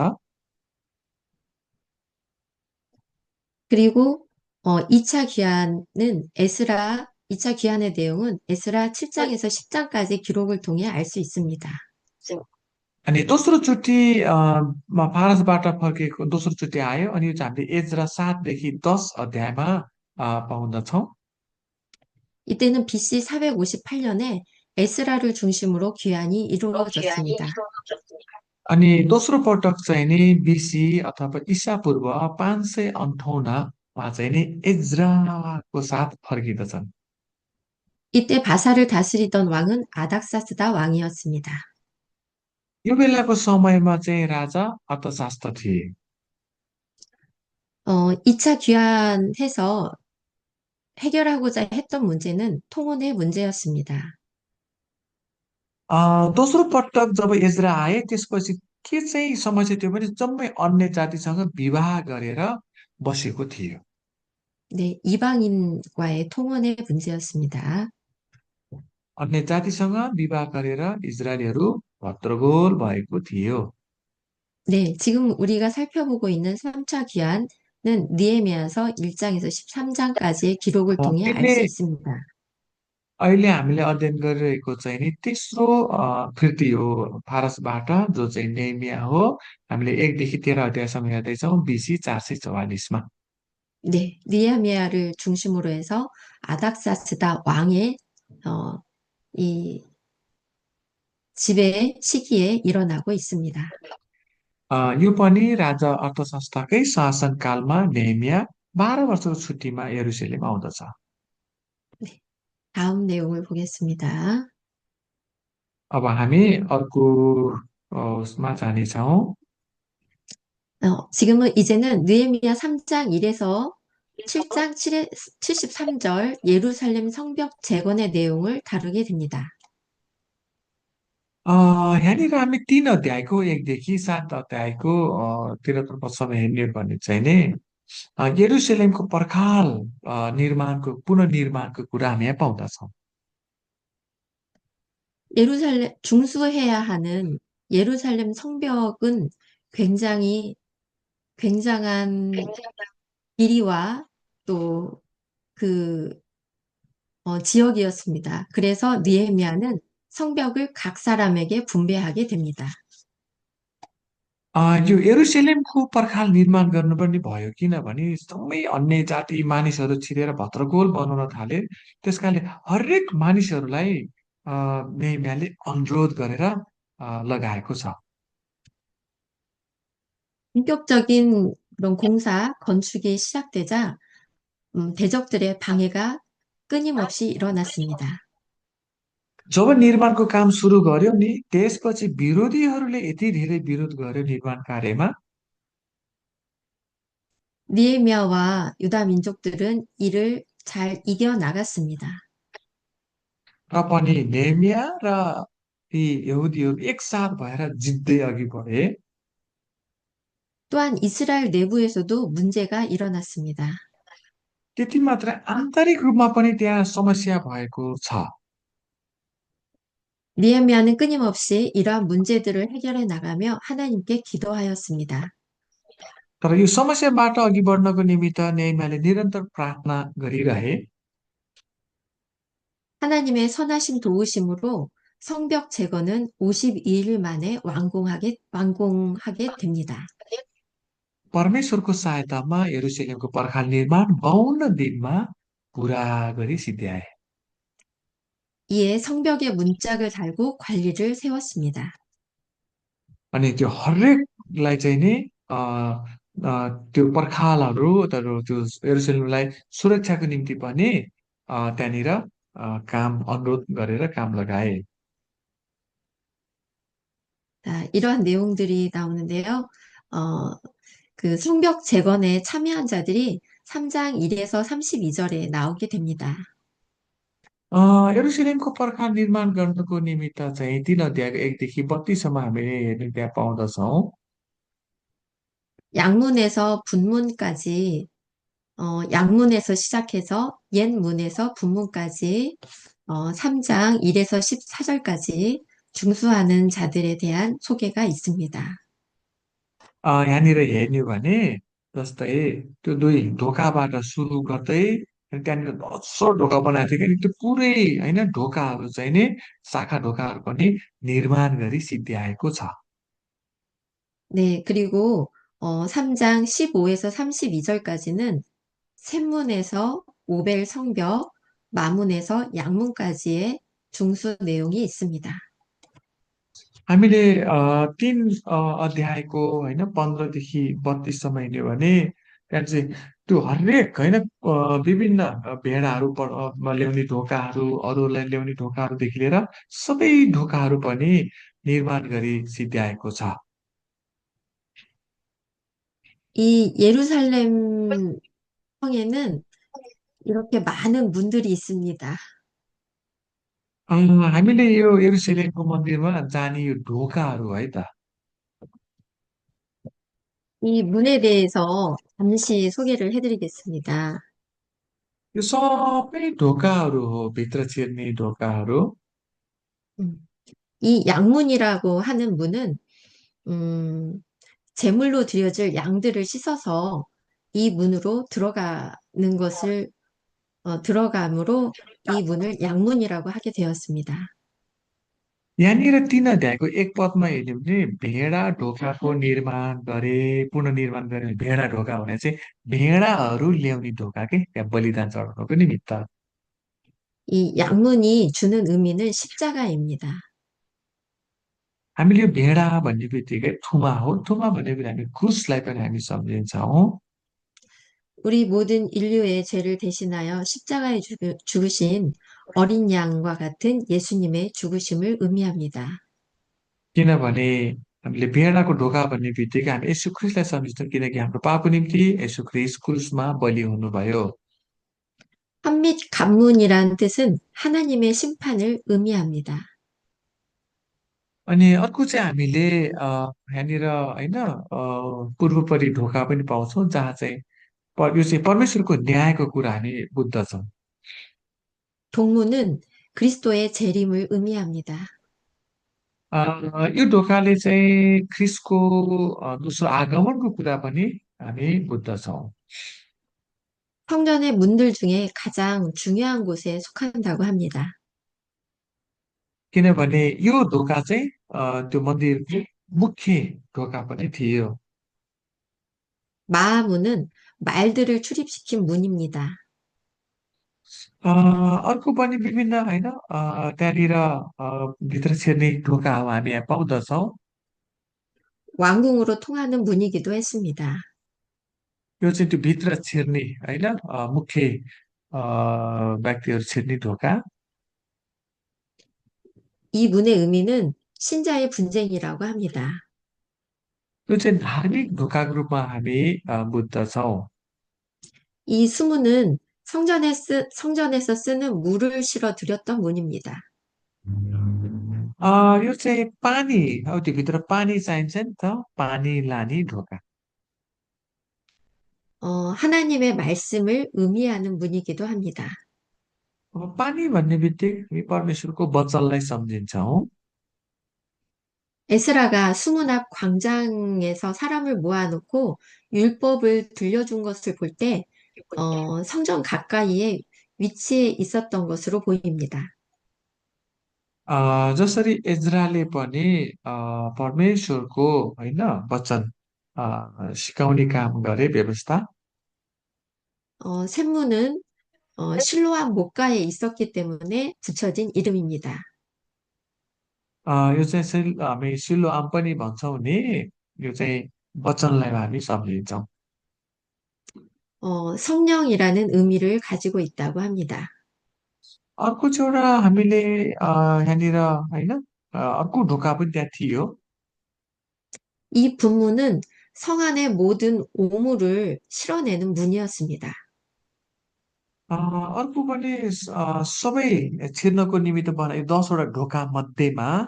그리고 2차 귀환은 2차 귀환의 내용은 에스라 7장에서 10장까지 기록을 통해 알 수 있습니다. अनि दोस्रोचोटि फारसबाट फर्किएको दोस्रोचोटि आयो, अनि यो चाहिँ हामीले एजरा 7देखि 10 अध्यायमा पाउँदछौँ। 이때는 BC 458년에 에스라를 중심으로 귀환이 이루어졌습니다. अनि दोस्रो पटक चाहिँ नि बिसी अथवा ईसा पूर्व 558मा चाहिँ नि एज्राको साथ फर्किँदछन्। 이때 바사를 다스리던 왕은 아닥사스다 왕이었습니다. यो बेलाको समयमा चाहिँ राजा अर्थशास्त्र थिए। 2차 귀환해서 해결하고자 했던 문제는 통혼의 문제였습니다. दोस्रो पटक जब एजरा आए त्यसपछि के चाहिँ समस्या थियो भने जम्मै अन्य जातिसँग विवाह गरेर बसेको थियो। 네, 이방인과의 통혼의 문제였습니다. अन्य जातिसँग विवाह गरेर इजरायलीहरू भद्रगोल भएको थियो। 네, 지금 우리가 살펴보고 있는 3차 귀환은 느헤미야서 1장에서 13장까지의 기록을 통해 알 अहिले 수 있습니다. अहिले हामीले अध्ययन गरिरहेको चाहिँ नि तेस्रो कृति हो फारसबाट, जो चाहिँ नेमिया हो। हामीले 1देखि 13 अध्यायसम्म हेर्दैछौँ बिसी 444मा। 네, 느헤미야를 중심으로 해서 아닥사스다 왕의 어, 이 지배 시기에 일어나고 있습니다. यो पनि राजा अर्थशास्त्रकै शासनकालमा नेमिया 12 वर्षको छुट्टीमा यरुसलेम आउँदछ। 네, 다음 내용을 보겠습니다. अब हामी अर्को उसमा जानेछौँ। 지금은 이제는 느헤미야 3장 1에서 7장 73절 예루살렘 성벽 재건의 내용을 다루게 됩니다. यहाँनिर हामी 3 अध्यायको 1 देखि 7 अध्यायको तेह्रतर्फ समय हेर्ने हो भने चाहिँ नि यरुसलेमको पर्खाल निर्माणको पुनर्निर्माणको कुरा हामी यहाँ पाउँदछौँ। 예루살렘, 중수해야 하는 예루살렘 성벽은 굉장히 굉장한 길이와 또 그 지역이었습니다. 그래서 느헤미야는 성벽을 각 사람에게 분배하게 됩니다. यो यरुसलेमको पर्खाल निर्माण गर्नुपर्ने भयो किनभने एकदमै अन्य जाति मानिसहरू छिरेर भद्रगोल बनाउन थाले। त्यसकारणले हरेक मानिसहरूलाई नेहेमियाले अनुरोध गरेर लगाएको छ। 본격적인 그런 공사, 건축이 시작되자 대적들의 방해가 끊임없이 일어났습니다. जब निर्माणको काम सुरु गर्यो नि त्यसपछि विरोधीहरूले यति धेरै विरोध गर्यो निर्माण कार्यमा। 니에미아와 유다 민족들은 이를 잘 이겨나갔습니다. र पनि नेहेमिया र ती यहुदीहरू एकसाथ भएर जित्दै अघि बढे। 또한 이스라엘 내부에서도 문제가 일어났습니다. त्यति मात्र आन्तरिक रूपमा पनि त्यहाँ समस्या भएको छ। 니에미아는 끊임없이 이러한 문제들을 해결해 나가며 하나님께 기도하였습니다. तर यो समस्याबाट अघि बढ्नको निमित्त नेहेमियाले निरन्तर प्रार्थना गरिरहे। 하나님의 선하신 도우심으로 성벽 재건은 52일 만에 완공하게 됩니다. परमेश्वरको सहायतामा यरुसलेमको पर्खाल निर्माण 52 दिनमा पुरा गरी सिद्ध्याए। 이에 성벽에 문짝을 달고 관리를 세웠습니다. अनि त्यो हरेकलाई चाहिँ नि अ, त्यो पर्खालहरू तर त्यो यरुसलेमलाई सुरक्षाको निम्ति पनि त्यहाँनिर काम अनुरोध गरेर काम लगाए। 자, 이러한 내용들이 나오는데요. 어, 그 성벽 재건에 참여한 자들이 3장 1에서 32절에 나오게 됩니다. यरुसलेमको पर्खाल निर्माण गर्नको निमित्त चाहिँ 3 अध्यायको 1 देखि 32सम्म हामीले हेर्ने त्यहाँ पाउँदछौँ। 양문에서 분문까지, 양문에서 시작해서 옛문에서 분문까지 3장 1에서 14절까지 중수하는 자들에 대한 소개가 있습니다. यहाँनिर हेर्ने हो भने जस्तै त्यो 2 ढोकाबाट सुरु गर्दै अनि त्यहाँनिर दसवटा ढोका बनाएको थियो कि त्यो पुरै होइन ढोकाहरू चाहिँ नि शाखा ढोकाहरू पनि निर्माण गरी सिद्ध्याएको छ। 네, 그리고 3장 15에서 32절까지는 샘문에서 오벨 성벽, 마문에서 양문까지의 중수 내용이 있습니다. हामीले 3 अध्यायको होइन 15 देखि 32सम्म हेर्ने हो भने त्यहाँ चाहिँ त्यो हरेक होइन विभिन्न भेडाहरू ल्याउने ढोकाहरू अरूलाई ल्याउने ढोकाहरूदेखि लिएर सबै ढोकाहरू पनि निर्माण गरी सिद्ध्याएको छ। 이 예루살렘 성에는 이렇게 많은 문들이 있습니다. हामीले यो यरुसलेमको मन्दिरमा जाने यो ढोकाहरू है त 이 문에 대해서 잠시 소개를 해드리겠습니다. यो सबै ढोकाहरू हो भित्र छिर्ने ढोकाहरू। 음, 이 양문이라고 하는 문은 음, 제물로 드려질 양들을 씻어서 이 문으로 들어감으로 이 문을 양문이라고 하게 되었습니다. यहाँनिर 3 अध्यायको 1 पदमा हेर्ने भने भेडा ढोकाको निर्माण गरे पुनर्निर्माण गरे भेडा ढोका भने चाहिँ भेडाहरू ल्याउने ढोका के त्यहाँ बलिदान चढाउनको निमित्त। 이 양문이 주는 의미는 십자가입니다. हामीले यो भेडा भन्ने बित्तिकै थुमा हो थुमा भन्ने बित्तिकै हामी क्रुसलाई पनि हामी सम्झिन्छौँ। 우리 모든 인류의 죄를 대신하여 십자가에 죽으신 어린 양과 같은 예수님의 죽으심을 의미합니다. किनभने हामीले भेडाको ढोका भन्ने बित्तिकै हामी यसु ख्रिस्टलाई सम्झिन्छौँ किनकि हाम्रो पापको निम्ति यसु ख्रिस्ट क्रुसमा बलि हुनुभयो। 한밋 간문이란 뜻은 하나님의 심판을 의미합니다. अनि अर्को चाहिँ हामीले यहाँनिर होइन पूर्वपरि ढोका पनि पाउँछौँ जहाँ चाहिँ यो चाहिँ परमेश्वरको न्यायको कुरा हामी बुझ्दछौँ। 동문은 그리스도의 재림을 의미합니다. यो ढोकाले चाहिँ ख्रिस्टको दोस्रो आगमनको कुरा पनि हामी बुझ्दछौँ। 성전의 문들 중에 가장 중요한 곳에 속한다고 합니다. किनभने यो ढोका चाहिँ त्यो मन्दिरको मुख्य ढोका पनि थियो। 마하문은 말들을 출입시킨 문입니다. अर्को पनि विभिन्न होइन त्यहाँनिर भित्र छिर्ने ढोकाहरू हामी यहाँ पाउँदछौँ। 왕궁으로 통하는 문이기도 했습니다. यो चाहिँ त्यो भित्र छिर्ने होइन मुख्य व्यक्तिहरू छिर्ने ढोका। 이 문의 의미는 신자의 분쟁이라고 합니다. यो चाहिँ धार्मिक ढोकाको रूपमा हामी बुझ्दछौँ। 이 수문은 성전에서 쓰는 물을 실어 드렸던 문입니다. यो चाहिँ पानी अब त्यो भित्र पानी चाहिन्छ नि त पानी लाने ढोका। 하나님의 말씀을 의미하는 문이기도 합니다. अब पानी भन्ने बित्तिकै हामी परमेश्वरको वचनलाई सम्झिन्छौँ। 에스라가 수문 앞 광장에서 사람을 모아놓고 율법을 들려준 것을 볼 때, 성전 가까이에 위치해 있었던 것으로 보입니다. जसरी इजरायलले पनि परमेश्वरको होइन वचन सिकाउने काम गरे व्यवस्था। 샘문은 실로암 목가에 있었기 때문에 붙여진 이름입니다. यो चाहिँ हामी सिलोआम पनि भन्छौँ नि यो चाहिँ वचनलाई हामी सम्झिन्छौँ। 성령이라는 의미를 가지고 있다고 합니다. अर्को चाहिँ एउटा हामीले यहाँनिर होइन अर्को ढोका पनि त्यहाँ थियो। 이 분문은 성 안의 모든 오물을 실어내는 문이었습니다. अर्को पनि सबै छिर्नको निमित्त बनाए 10वटा ढोका मध्येमा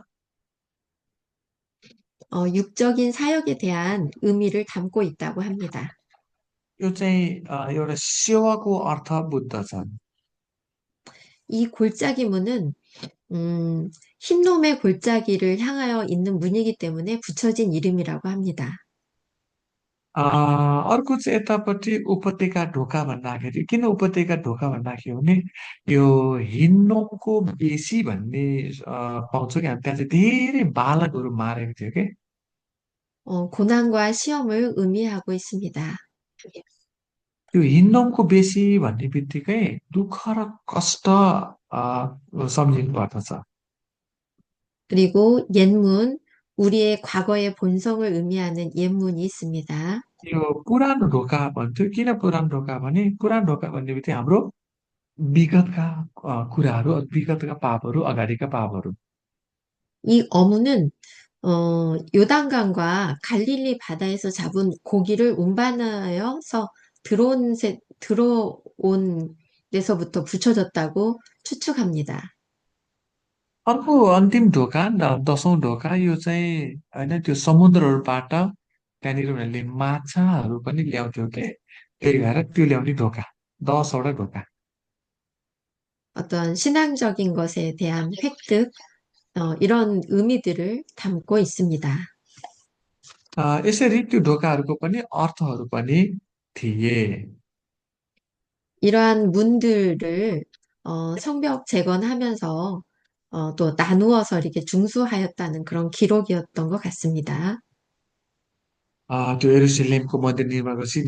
육적인 사역에 대한 의미를 담고 있다고 합니다. यो चाहिँ एउटा सेवाको अर्थ बुझ्दछ। 이 골짜기 문은 흰놈의 골짜기를 향하여 있는 문이기 때문에 붙여진 이름이라고 합니다. अर्को चाहिँ यतापट्टि उपत्यका ढोका भन्दाखेरि किन उपत्यका ढोका भन्दाखेरि भने यो हिन्नोमको बेसी भन्ने पाउँछौँ कि हामी त्यहाँ चाहिँ धेरै बालकहरू मारेको थियो कि 고난과 시험을 의미하고 있습니다. त्यो हिन्नोमको बेसी भन्ने बित्तिकै दुःख र कष्ट सम्झिनु पर्दछ। 그리고 옛문, 우리의 과거의 본성을 의미하는 옛문이 있습니다. यो पुरानो ढोका भन्थ्यो किन पुरानो ढोका भने पुरानो ढोका भन्ने बित्तिकै हाम्रो विगतका कुराहरू विगतका पापहरू अगाडिका पापहरू। 이 어문은 요단강과 갈릴리 바다에서 잡은 고기를 운반하여서 들어온 데서부터 붙여졌다고 추측합니다. अर्को अन्तिम ढोका 10औं ढोका यो चाहिँ होइन त्यो समुद्रहरूबाट त्यहाँनिर उनीहरूले माछाहरू पनि ल्याउँथ्यो के त्यही भएर त्यो ल्याउने ढोका 10वटा ढोका। 어떤 신앙적인 것에 대한 획득, 이런 의미들을 담고 있습니다. यसरी त्यो ढोकाहरूको पनि अर्थहरू पनि थिए। 이러한 문들을 성벽 재건하면서 또 나누어서 이렇게 중수하였다는 그런 기록이었던 것 같습니다. त्यो यरुसलेमको मन्दिर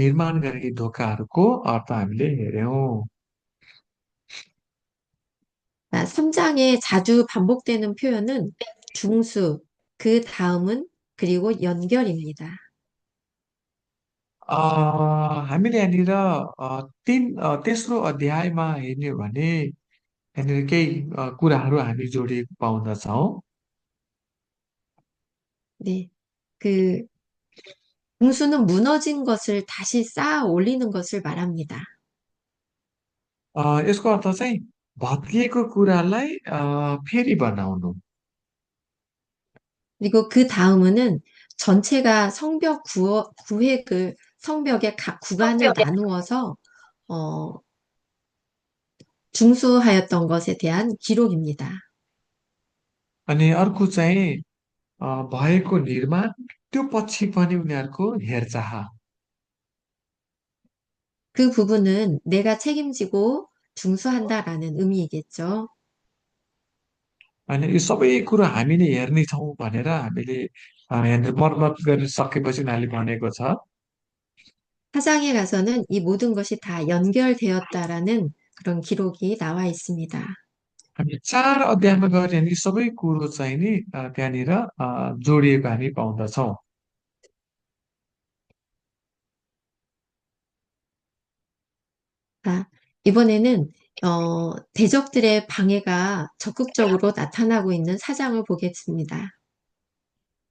निर्माण गरेको ढोकाहरूको अर्थ हामीले हेऱ्यौँ। 3장에 자주 반복되는 표현은 중수, 그 다음은 그리고 연결입니다. हामीले यहाँनिर तेस्रो अध्यायमा हेर्ने हो भने यहाँनिर केही कुराहरू हामी जोडिएको पाउँदछौँ। 네. 그 궁수는 무너진 것을 다시 쌓아 올리는 것을 말합니다. यसको अर्थ चाहिँ भत्किएको कुरालाई फेरि बनाउनु। 그리고 그 다음은 전체가 구획을 성벽의 각 구간을 나누어서 어, 중수하였던 것에 대한 기록입니다. अनि अर्को चाहिँ भएको निर्माण, त्यो पछि पनि उनीहरूको हेरचाह। 그 부분은 내가 책임지고 중수한다라는 의미이겠죠. अनि यो सबै कुरो हामीले हेर्नेछौँ भनेर हामीले यहाँनिर मर्मत गरिसकेपछि उनीहरूले भनेको छ। 사장에 가서는 이 모든 것이 다 연결되었다라는 그런 기록이 나와 있습니다. हामी 4 अध्यायमा गएर यहाँनिर सबै कुरो चाहिँ नि त्यहाँनिर जोडिएको हामी पाउँदछौँ। 아, 이번에는 대적들의 방해가 적극적으로 나타나고 있는 사장을 보겠습니다.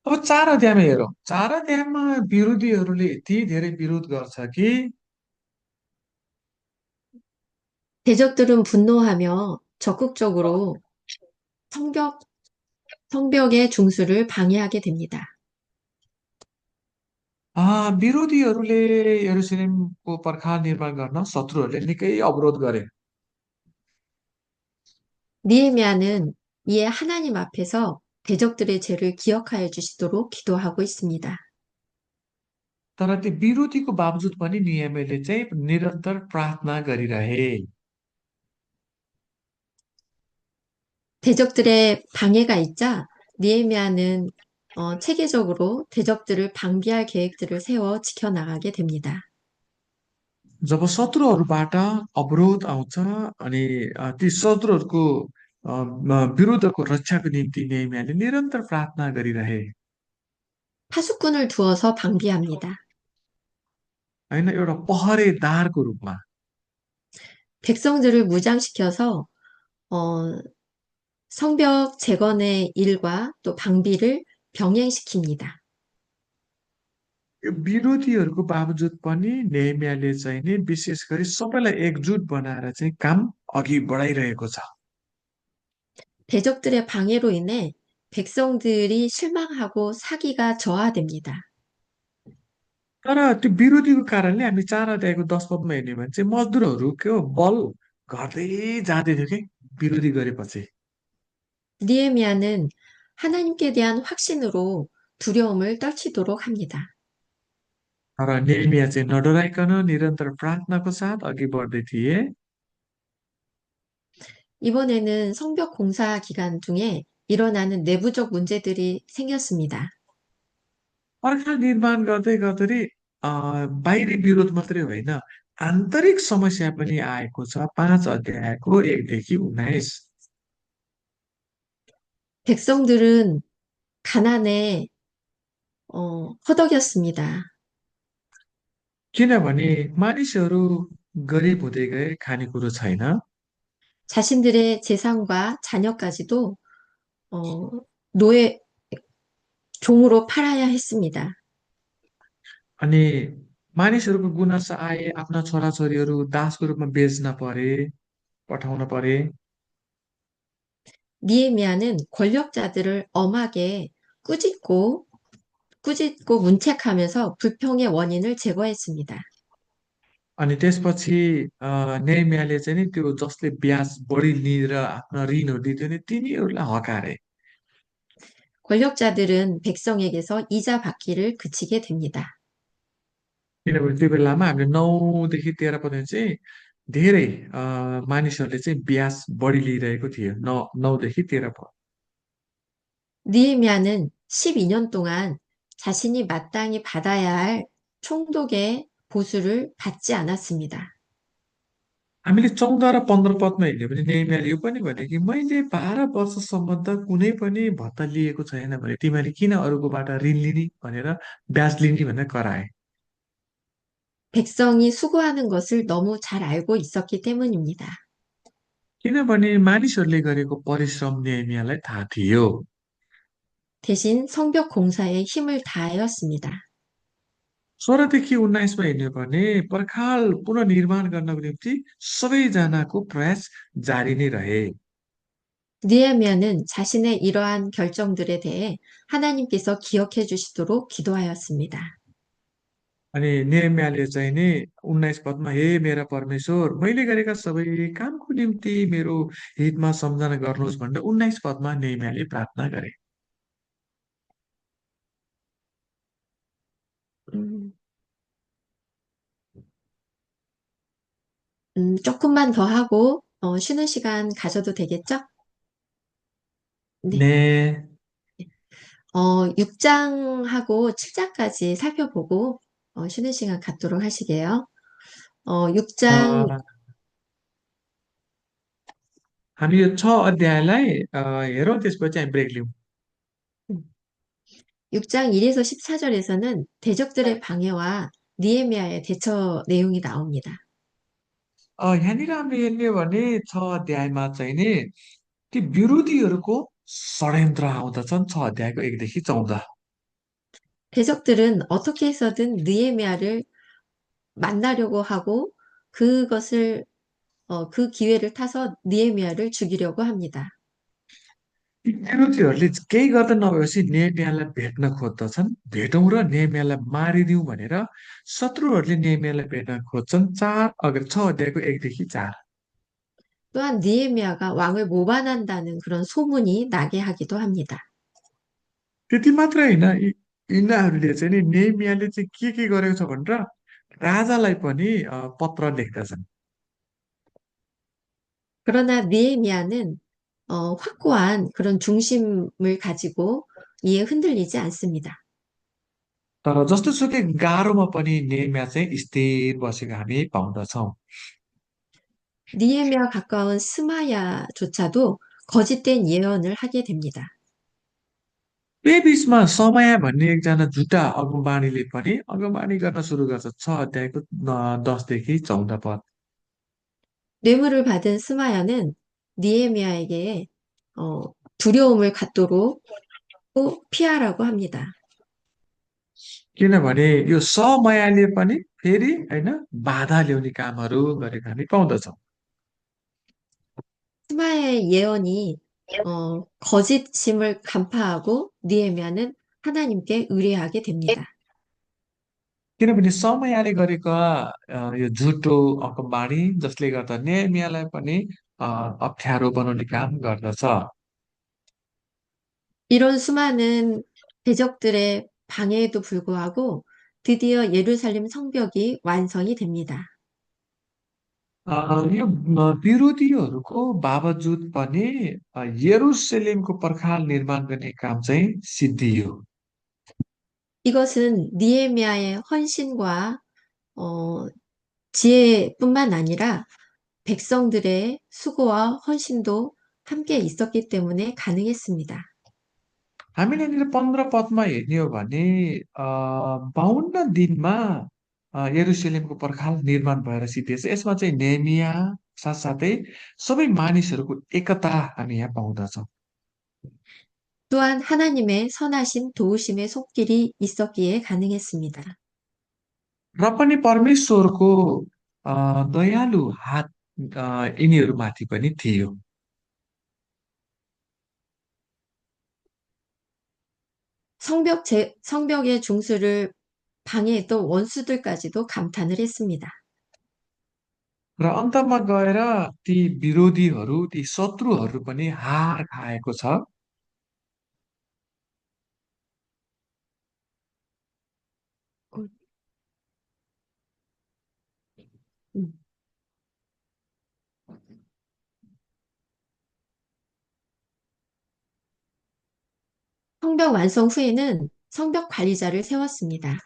अब 4 अध्यायमा हेरौँ, 4 अध्यायमा विरोधीहरूले यति धेरै विरोध गर्छ कि 대적들은 분노하며 적극적으로 성벽, 성벽의 중수를 방해하게 됩니다. विरोधीहरूले यरुसलेमको पर्खाल निर्माण गर्न शत्रुहरूले निकै अवरोध गरे। 니에미아는 이에 하나님 앞에서 대적들의 죄를 기억하여 주시도록 기도하고 있습니다. तर त्यो विरोधीको बावजुद पनि नियमले चाहिँ निरन्तर प्रार्थना गरिरहे। 대적들의 방해가 있자 니에미아는 체계적으로 대적들을 방비할 계획들을 세워 지켜나가게 됩니다. जब शत्रुहरूबाट अवरोध आउँछ अनि ती शत्रुहरूको विरुद्धको रक्षाको निम्ति नेहमियाले निरन्तर प्रार्थना गरिरहे। 파수꾼을 두어서 방비합니다. होइन, एउटा पहरेदारको रूपमा। 백성들을 무장시켜서 어, 성벽 재건의 일과 또 방비를 병행시킵니다. यो विरोधीहरूको बावजुद पनि नेहमियाले चाहिँ नि विशेष गरी सबैलाई एकजुट बनाएर चाहिँ काम अघि बढाइरहेको छ। 대적들의 방해로 인해 백성들이 실망하고 사기가 저하됩니다. तर त्यो विरोधीको कारणले हामी 4 अध्यायको 10 पदमा हेर्ने भने चाहिँ मजदुरहरूको बल घट्दै जाँदै थियो कि विरोधी गरेपछि। 니에미아는 하나님께 대한 확신으로 두려움을 떨치도록 합니다. तर नेहमिया चाहिँ नडराइकन निरन्तर प्रार्थनाको साथ अघि बढ्दै थिए। 이번에는 성벽 공사 기간 중에 일어나는 내부적 문제들이 생겼습니다. पर्खाल निर्माण गर्दै गर्दै बाहिरी विरोध मात्रै होइन, आन्तरिक समस्या पनि आएको छ। 5 अध्यायको 1 देखि 19। 백성들은 가난에 허덕였습니다. किनभने मानिसहरू गरिब हुँदै गए, खानेकुरो छैन। 자신들의 재산과 자녀까지도 어, 노예 종으로 팔아야 했습니다. अनि मानिसहरूको गुनासो आए, आफ्ना छोराछोरीहरू दासको रूपमा बेच्न परे, पठाउन परे। 니에미아는 권력자들을 엄하게 꾸짖고 꾸짖고 문책하면서 불평의 원인을 제거했습니다. अनि त्यसपछि नेहमियाले चाहिँ नि त्यो जसले ब्याज बढी लिएर आफ्ना ऋणहरू दिन्थ्यो नि तिनीहरूलाई हकारे। 권력자들은 백성에게서 이자 받기를 그치게 됩니다. किनभने त्यो बेलामा हामीले 9 देखि 13 पदमा चाहिँ धेरै मानिसहरूले चाहिँ ब्याज बढी लिइरहेको थियो। 9 देखि 13 पद। 느헤미야는 12년 동안 자신이 마땅히 받아야 할 총독의 보수를 받지 않았습니다. हामीले 14 र 15 पदमा हेर्ने भने नेहमियाले यो पनि भने कि मैले 12 वर्षसम्म त कुनै पनि भत्ता लिएको छैन भने तिमीहरूले किन अरूकोबाट ऋण लिने भनेर ब्याज लिने भनेर कराए। 백성이 수고하는 것을 너무 잘 알고 있었기 때문입니다. किनभने मानिसहरूले गरेको परिश्रम नेहमियालाई थाहा थियो। 대신 성벽 공사에 힘을 다하였습니다. 16देखि 19मा हेर्ने हो भने पर्खाल पुनर्निर्माण गर्नको निम्ति सबैजनाको प्रयास जारी नै रहे। 느헤미야는 자신의 이러한 결정들에 대해 하나님께서 기억해 주시도록 기도하였습니다. अनि नेहेम्याले चाहिँ नि 19 पदमा हे मेरा परमेश्वर मैले गरेका सबै कामको निम्ति मेरो हितमा सम्झना गर्नुहोस् भनेर 19 पदमा नेहेम्याले प्रार्थना गरे। 음, 조금만 더 하고 쉬는 시간 가져도 되겠죠? 네. 네. 6장하고 7장까지 살펴보고 쉬는 시간 갖도록 하시게요. 6장, अ, हामी यो 6 अध्यायलाई हेरौँ त्यसपछि हामी ब्रेक लिउँ। 6장 1에서 14절에서는 대적들의 방해와 니에미아의 대처 내용이 나옵니다. यहाँनिर हामीले हेर्ने हो भने 6 अध्यायमा चाहिँ नि ती विरोधीहरूको षड्यन्त्र आउँदछन् 6 अध्यायको 1देखि 14। 대적들은 어떻게 해서든 느헤미야를 만나려고 하고 그것을 그 기회를 타서 느헤미야를 죽이려고 합니다. ती विरोधीहरूले केही गर्दा नभएपछि नेहेमियालाई भेट्न खोज्दछन्। भेटौँ र नेहेमियालाई मारिदिउँ भनेर शत्रुहरूले नेहेमियालाई भेट्न खोज्छन्। 6 अध्यायको 1देखि 4। 또한 느헤미야가 왕을 모반한다는 그런 소문이 나게 하기도 합니다. त्यति मात्र होइन यिनीहरूले चाहिँ नि नेहेमियाले चाहिँ के गरेको छ भनेर राजालाई पनि पत्र लेख्दछन्। 그러나 느헤미야는 확고한 그런 중심을 가지고 이에 흔들리지 않습니다. तर जस्तोसुकै गाह्रोमा पनि नेहेमिया चाहिँ स्थिर बसेको हामी पाउँदछौँ। 니에미아 가까운 스마야조차도 거짓된 예언을 하게 됩니다. त्यही बिचमा समय भन्ने एकजना झुटा अगमबाणीले पनि अगमबाणी गर्न सुरु गर्छ 6 अध्यायको 10देखि 14 पद। 뇌물을 받은 스마야는 니에미아에게 어, 두려움을 갖도록 또 피하라고 합니다. किनभने यो समयले पनि फेरि होइन बाधा ल्याउने कामहरू गरेको हामी पाउँदछौँ। 스마야의 예언이 거짓임을 간파하고 니에미아는 하나님께 의뢰하게 됩니다. किनभने समयले गरेका यो झुटो अगमबाणी जसले गर्दा नेहेमियालाई पनि अ, अप्ठ्यारो बनाउने काम गर्दछ। 이런 수많은 대적들의 방해에도 불구하고 드디어 예루살렘 성벽이 완성이 됩니다. यो विरोधीहरूको बावजुद पनि यरुसलेमको पर्खाल निर्माण गर्ने काम चाहिँ सिद्धियो। 이것은 니에미아의 헌신과 어, 지혜뿐만 아니라 백성들의 수고와 헌신도 함께 있었기 때문에 가능했습니다. हामीले यहाँनिर 15 पदमा हेर्ने हो भने 52 दिनमा यरुसलेमको पर्खाल निर्माण भएर सिद्धिएछ। यसमा चाहिँ नेहेमिया साथसाथै सबै मानिसहरूको एकता हामी यहाँ पाउँदछौँ। 또한 하나님의 선하신 도우심의 손길이 있었기에 가능했습니다. र पनि परमेश्वरको दयालु हात यिनीहरूमाथि पनि थियो। 성벽의 중수를 방해했던 원수들까지도 감탄을 했습니다. र अन्तमा गएर ती विरोधीहरू ती शत्रुहरू पनि हार खाएको छ। 음. 성벽 완성 후에는 성벽 관리자를 세웠습니다.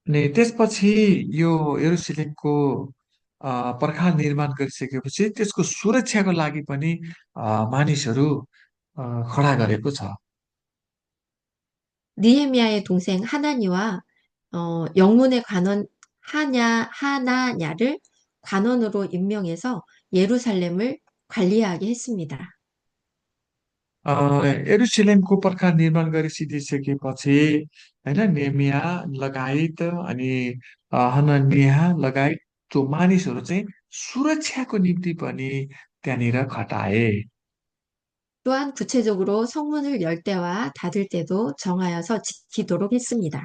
अनि त्यसपछि यो यरुसलेमको पर्खाल निर्माण गरिसकेपछि त्यसको सुरक्षाको लागि पनि मानिसहरू खडा गरेको छ। 니에미아의 동생 하나니와 영문의 관원 하나냐를 관원으로 임명해서 예루살렘을 관리하게 했습니다. यरुसलेमको पर्खाल निर्माण गरी सिद्धिसकेपछि होइन नेमिया लगायत अनि हननिया लगायत त्यो मानिसहरू चाहिँ सुरक्षाको निम्ति पनि त्यहाँनिर खटाए. 또한 구체적으로 성문을 열 때와 닫을 때도 정하여서 지키도록 했습니다.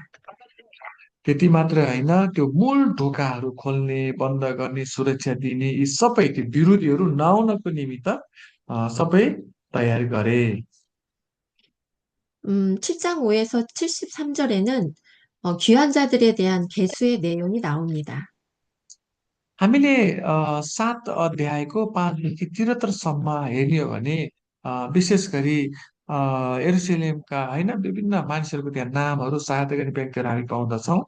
त्यति मात्र होइन, त्यो मूल ढोकाहरू खोल्ने बन्द गर्ने सुरक्षा दिने यी सबै त्यो विरोधीहरू नआउनको निमित्त सबै तयार गरे. 7장 5에서 73절에는 귀한 जा들에 대한 계수의 내용이 나옵니다. हामीले 7 अध्यायको 5 देखि 73सम्म हेर्ने हो भने विशेष गरी अ, यरुसलेमका होइन विभिन्न मानिसहरूको त्यहाँ नामहरू सहायता गर्ने व्यक्तिहरू हामी पाउँदछौँ.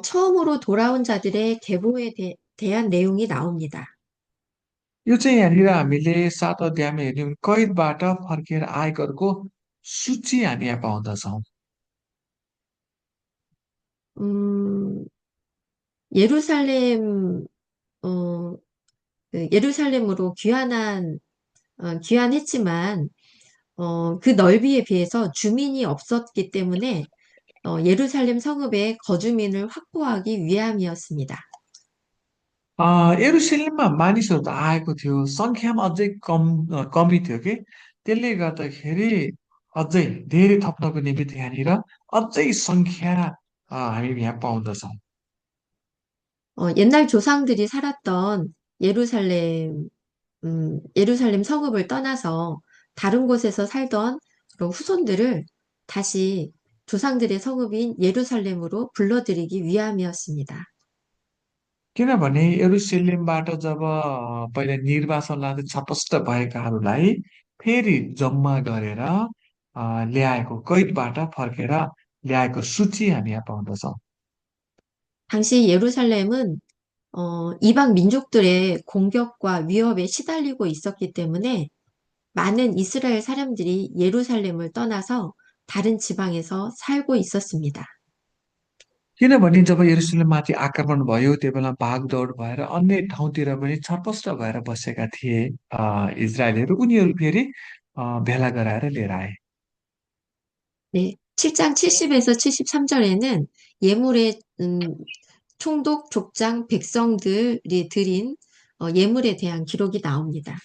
처음으로 돌아온 자들의 계보에 대한 내용이 나옵니다. यो चाहिँ यहाँनिर हामीले 7 अध्यायमा हेर्ने हो भने कैदबाट फर्केर आएकोहरूको सूची हामी यहाँ पाउँदछौँ. 음, 예루살렘, 어, 예루살렘으로 귀환했지만, 그 넓이에 비해서 주민이 없었기 때문에, 예루살렘 성읍의 거주민을 확보하기 위함이었습니다. यरुसलेममा मानिसहरू त आएको थियो, सङ्ख्यामा अझै कमी थियो कि त्यसले गर्दाखेरि अझै धेरै थप्नको निमित्त यहाँनिर अझै सङ्ख्या हामी यहाँ पाउँदछौँ. 옛날 조상들이 살았던 예루살렘 성읍을 떠나서 다른 곳에서 살던 그런 후손들을 다시 조상들의 성읍인 예루살렘으로 불러들이기 위함이었습니다. किनभने यरुसलेमबाट जब पहिला निर्वासन लाँदै छटस्थ भएकाहरूलाई फेरि जम्मा गरेर ल्याएको कैदबाट फर्केर ल्याएको सूची हामी यहाँ पाउँदछौँ. 당시 예루살렘은 이방 민족들의 공격과 위협에 시달리고 있었기 때문에 많은 이스라엘 사람들이 예루살렘을 떠나서 다른 지방에서 살고 있었습니다. किनभने जब यरुसलेममाथि आक्रमण भयो त्यो बेला भागदौड भएर अन्य ठाउँतिर पनि छरपस्ट भएर बसेका थिए इजरायलीहरू, उनीहरू फेरि भेला गराएर लिएर आए. 네, 7장 70에서 73절에는 예물의 총독, 족장, 백성들이 드린 예물에 대한 기록이 나옵니다.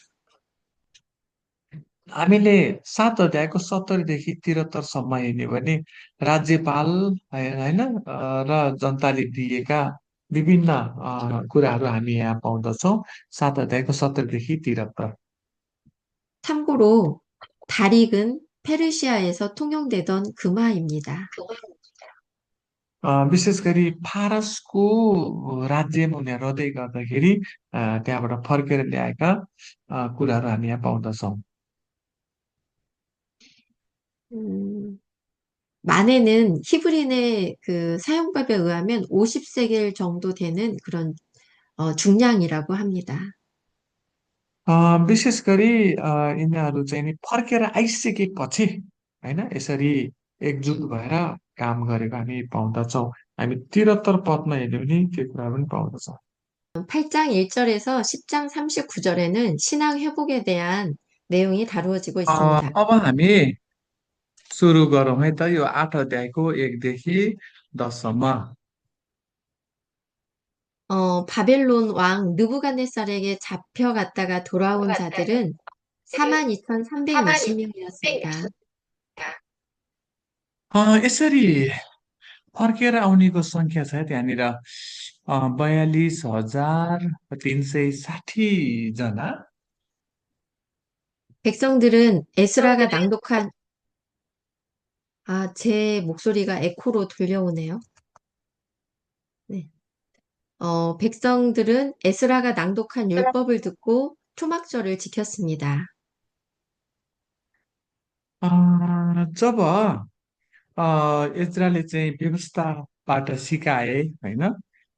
हामीले 7 अध्यायको 70देखि 73सम्म हेर्ने भने राज्यपाल होइन र जनताले दिएका विभिन्न कुराहरू हामी यहाँ पाउँदछौँ. 7 अध्यायको 70देखि 73. 참고로 다릭은 페르시아에서 통용되던 금화입니다. विशेष गरी फारसको राज्यमा उनीहरू रहँदै गर्दाखेरि त्यहाँबाट फर्केर ल्याएका कुराहरू हामी यहाँ पाउँदछौँ. 음, 만에는 히브리인의 그 사용법에 의하면 50세겔 정도 되는 그런 중량이라고 합니다. विशेष गरी यिनीहरू चाहिँ नि फर्केर आइसकेपछि होइन यसरी एकजुट भएर काम गरेको हामी पाउँदछौँ. हामी 73 पदमा हेर्ने भने त्यो कुरा पनि पाउँदछौँ. 8장 1절에서 10장 39절에는 신앙 회복에 대한 내용이 다루어지고 있습니다. अब हामी सुरु गरौँ है त यो 8 अध्यायको 1देखि 10सम्म. 바벨론 왕 느부갓네살에게 잡혀갔다가 돌아온 자들은 42,320명이었습니다. यसरी फर्केर आउनेको सङ्ख्या छ त्यहाँनिर 42,360 जना. 백성들은 에스라가 낭독한, 제 목소리가 에코로 들려오네요. 네. 백성들은 에스라가 낭독한 율법을 듣고 초막절을 지켰습니다. जब इजरायलले चाहिँ व्यवस्थाबाट सिकाए होइन,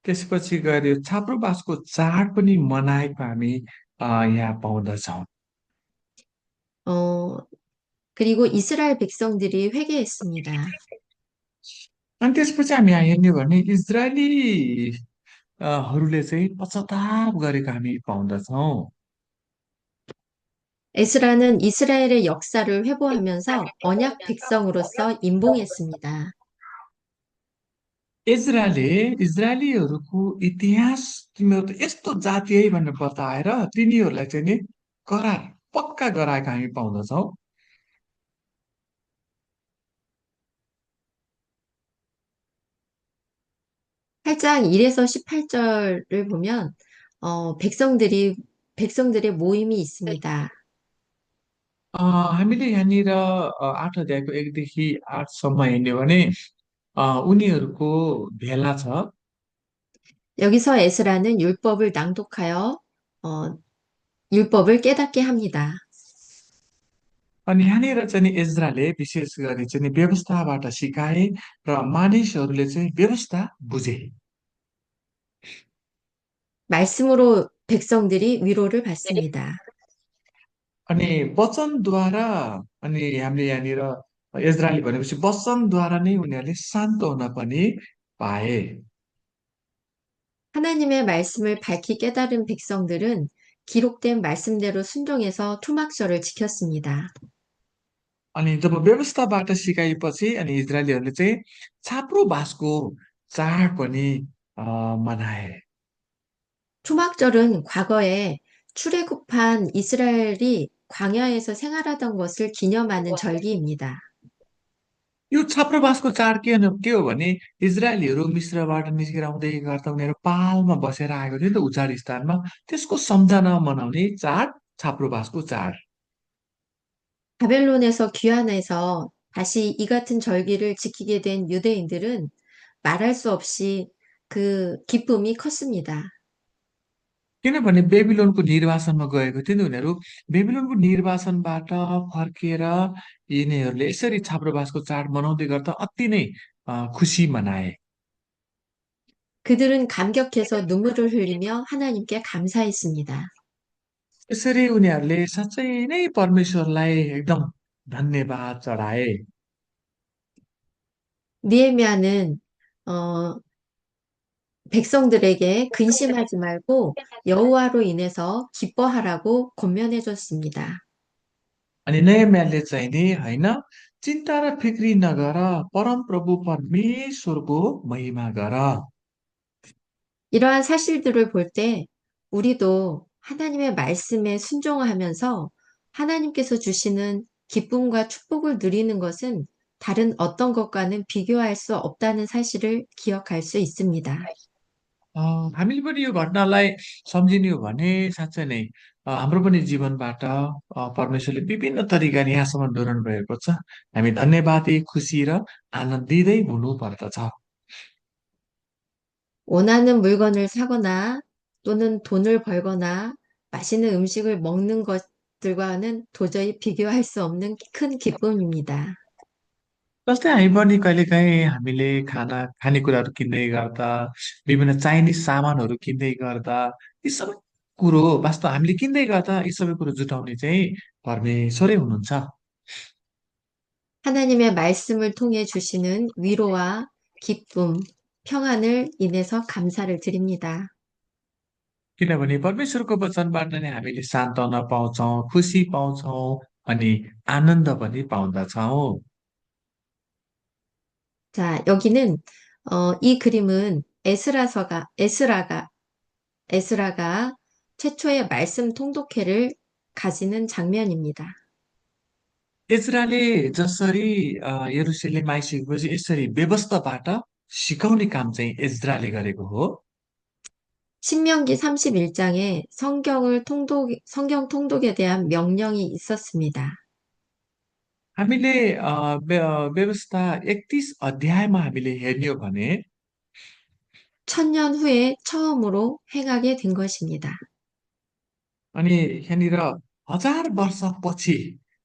त्यसपछि गएर यो छाप्रोबासको चाड पनि मनाएको हामी यहाँ पाउँदछौँ. 어, 그리고 इ스라엘 백성들이 회개했습니다. अनि त्यसपछि हामी यहाँ हेर्ने हो भने इजरायली हरूले चाहिँ पश्चाताप गरेको हामी पाउँदछौँ. 에스라는 이스라엘의 역사를 회고하면서 언약 백성으로서 임봉했습니다. इजरायलले इजरायलीहरूको इतिहास तिमीहरू त यस्तो जाति है भनेर बताएर तिनीहरूलाई चाहिँ नि करार पक्का गराएको हामी पाउँदछौँ। 8장 1에서 18절을 보면 백성들의 모임이 있습니다. हामीले यहाँनिर 8 अध्यायको 1देखि 8सम्म हेर्ने भने उनीहरूको भेला छ। 여기서 에스라는 율법을 낭독하여 어, 율법을 깨닫게 합니다. अनि यहाँनिर चाहिँ नि इजरायलले विशेष गरी चाहिँ नि व्यवस्थाबाट सिकाए र मानिसहरूले चाहिँ व्यवस्था बुझे। 말씀으로 백성들이 위로를 받습니다. अनि वचनद्वारा अनि हामीले यहाँनिर इजरायली भनेपछि वचनद्वारा नै उनीहरूले सान्त्वना पनि पाए। 하나님의 말씀을 밝히 깨달은 백성들은 기록된 말씀대로 순종해서 투막절을 지켰습니다. अनि जब व्यवस्थाबाट सिकाएपछि अनि इजरायलीहरूले चाहिँ छाप्रो बाँसको चाड पनि मनाए। 투막절은 과거에 출애굽한 이스라엘이 광야에서 생활하던 것을 기념하는 절기입니다. यो छाप्रोवासको चाड के हो भने इजरायलीहरू मिश्रबाट निस्केर आउँदै गर्दा उनीहरू पालमा बसेर आएको थियो नि त उचाड स्थानमा, त्यसको सम्झना मनाउने चाड छाप्रोवासको चाड। 바벨론에서 귀환해서 다시 이 같은 절기를 지키게 된 유대인들은 말할 수 없이 그 기쁨이 컸습니다. किनभने बेबिलोनको निर्वासनमा गएको थियो नि उनीहरू। बेबिलोनको निर्वासनबाट फर्किएर यिनीहरूले यसरी छाप्रोवासको चाड मनाउँदै गर्दा अति नै खुसी मनाए। 그들은 감격해서 눈물을 흘리며 하나님께 감사했습니다. यसरी उनीहरूले साँच्चै नै परमेश्वरलाई एकदम धन्यवाद चढाए। 느헤미야는 어, 백성들에게 근심하지 말고 여호와로 인해서 기뻐하라고 권면해 줬습니다. अनि नehemiयाले चाहिँ नि होइन, चिन्ता र फिक्री नगर, परमप्रभु परमेश्वरको महिमा गर। 이러한 사실들을 볼 때 우리도 하나님의 말씀에 순종하면서 하나님께서 주시는 기쁨과 축복을 누리는 것은 다른 어떤 것과는 비교할 수 없다는 사실을 기억할 수 있습니다. हामीले पनि यो घटनालाई सम्झिने हो भने साँच्चै नै हाम्रो पनि जीवनबाट परमेश्वरले विभिन्न तरिकाले यहाँसम्म डोरन भएको छ। हामी धन्यवादी, खुसी र आनन्दिँदै हुनु पर्दछ। 원하는 물건을 사거나 또는 돈을 벌거나 맛있는 음식을 먹는 것들과는 도저히 비교할 수 없는 큰 기쁨입니다. जस्तै हामी पनि कहिलेकाहीँ हामीले खानेकुराहरू किन्दै गर्दा, विभिन्न चाइनिज सामानहरू किन्दै गर्दा, यी सबै कुरो वास्तव हामीले किन्दै गर्दा यी सबै कुरो जुटाउने चाहिँ परमेश्वरै हुनुहुन्छ। 하나님의 말씀을 통해 주시는 위로와 기쁨, 평안을 인해서 감사를 드립니다. किनभने परमेश्वरको वचनबाट नै हामीले सान्त्वना पाउँछौँ, खुसी पाउँछौँ अनि आनन्द पनि पाउँदछौँ। 자, 여기는 이 그림은 에스라가 최초의 말씀 통독회를 가지는 장면입니다. इजरायलले जसरी यरुशलेम आइसकेपछि यसरी व्यवस्थाबाट सिकाउने काम चाहिँ इजरायलले गरेको हो। 신명기 31장에 성경 통독에 대한 명령이 있었습니다. हामीले व्यवस्था 31 अध्यायमा हामीले हेर्ने हो भने 천년 후에 처음으로 행하게 된 것입니다. अनि यहाँनिर 1000 वर्षपछि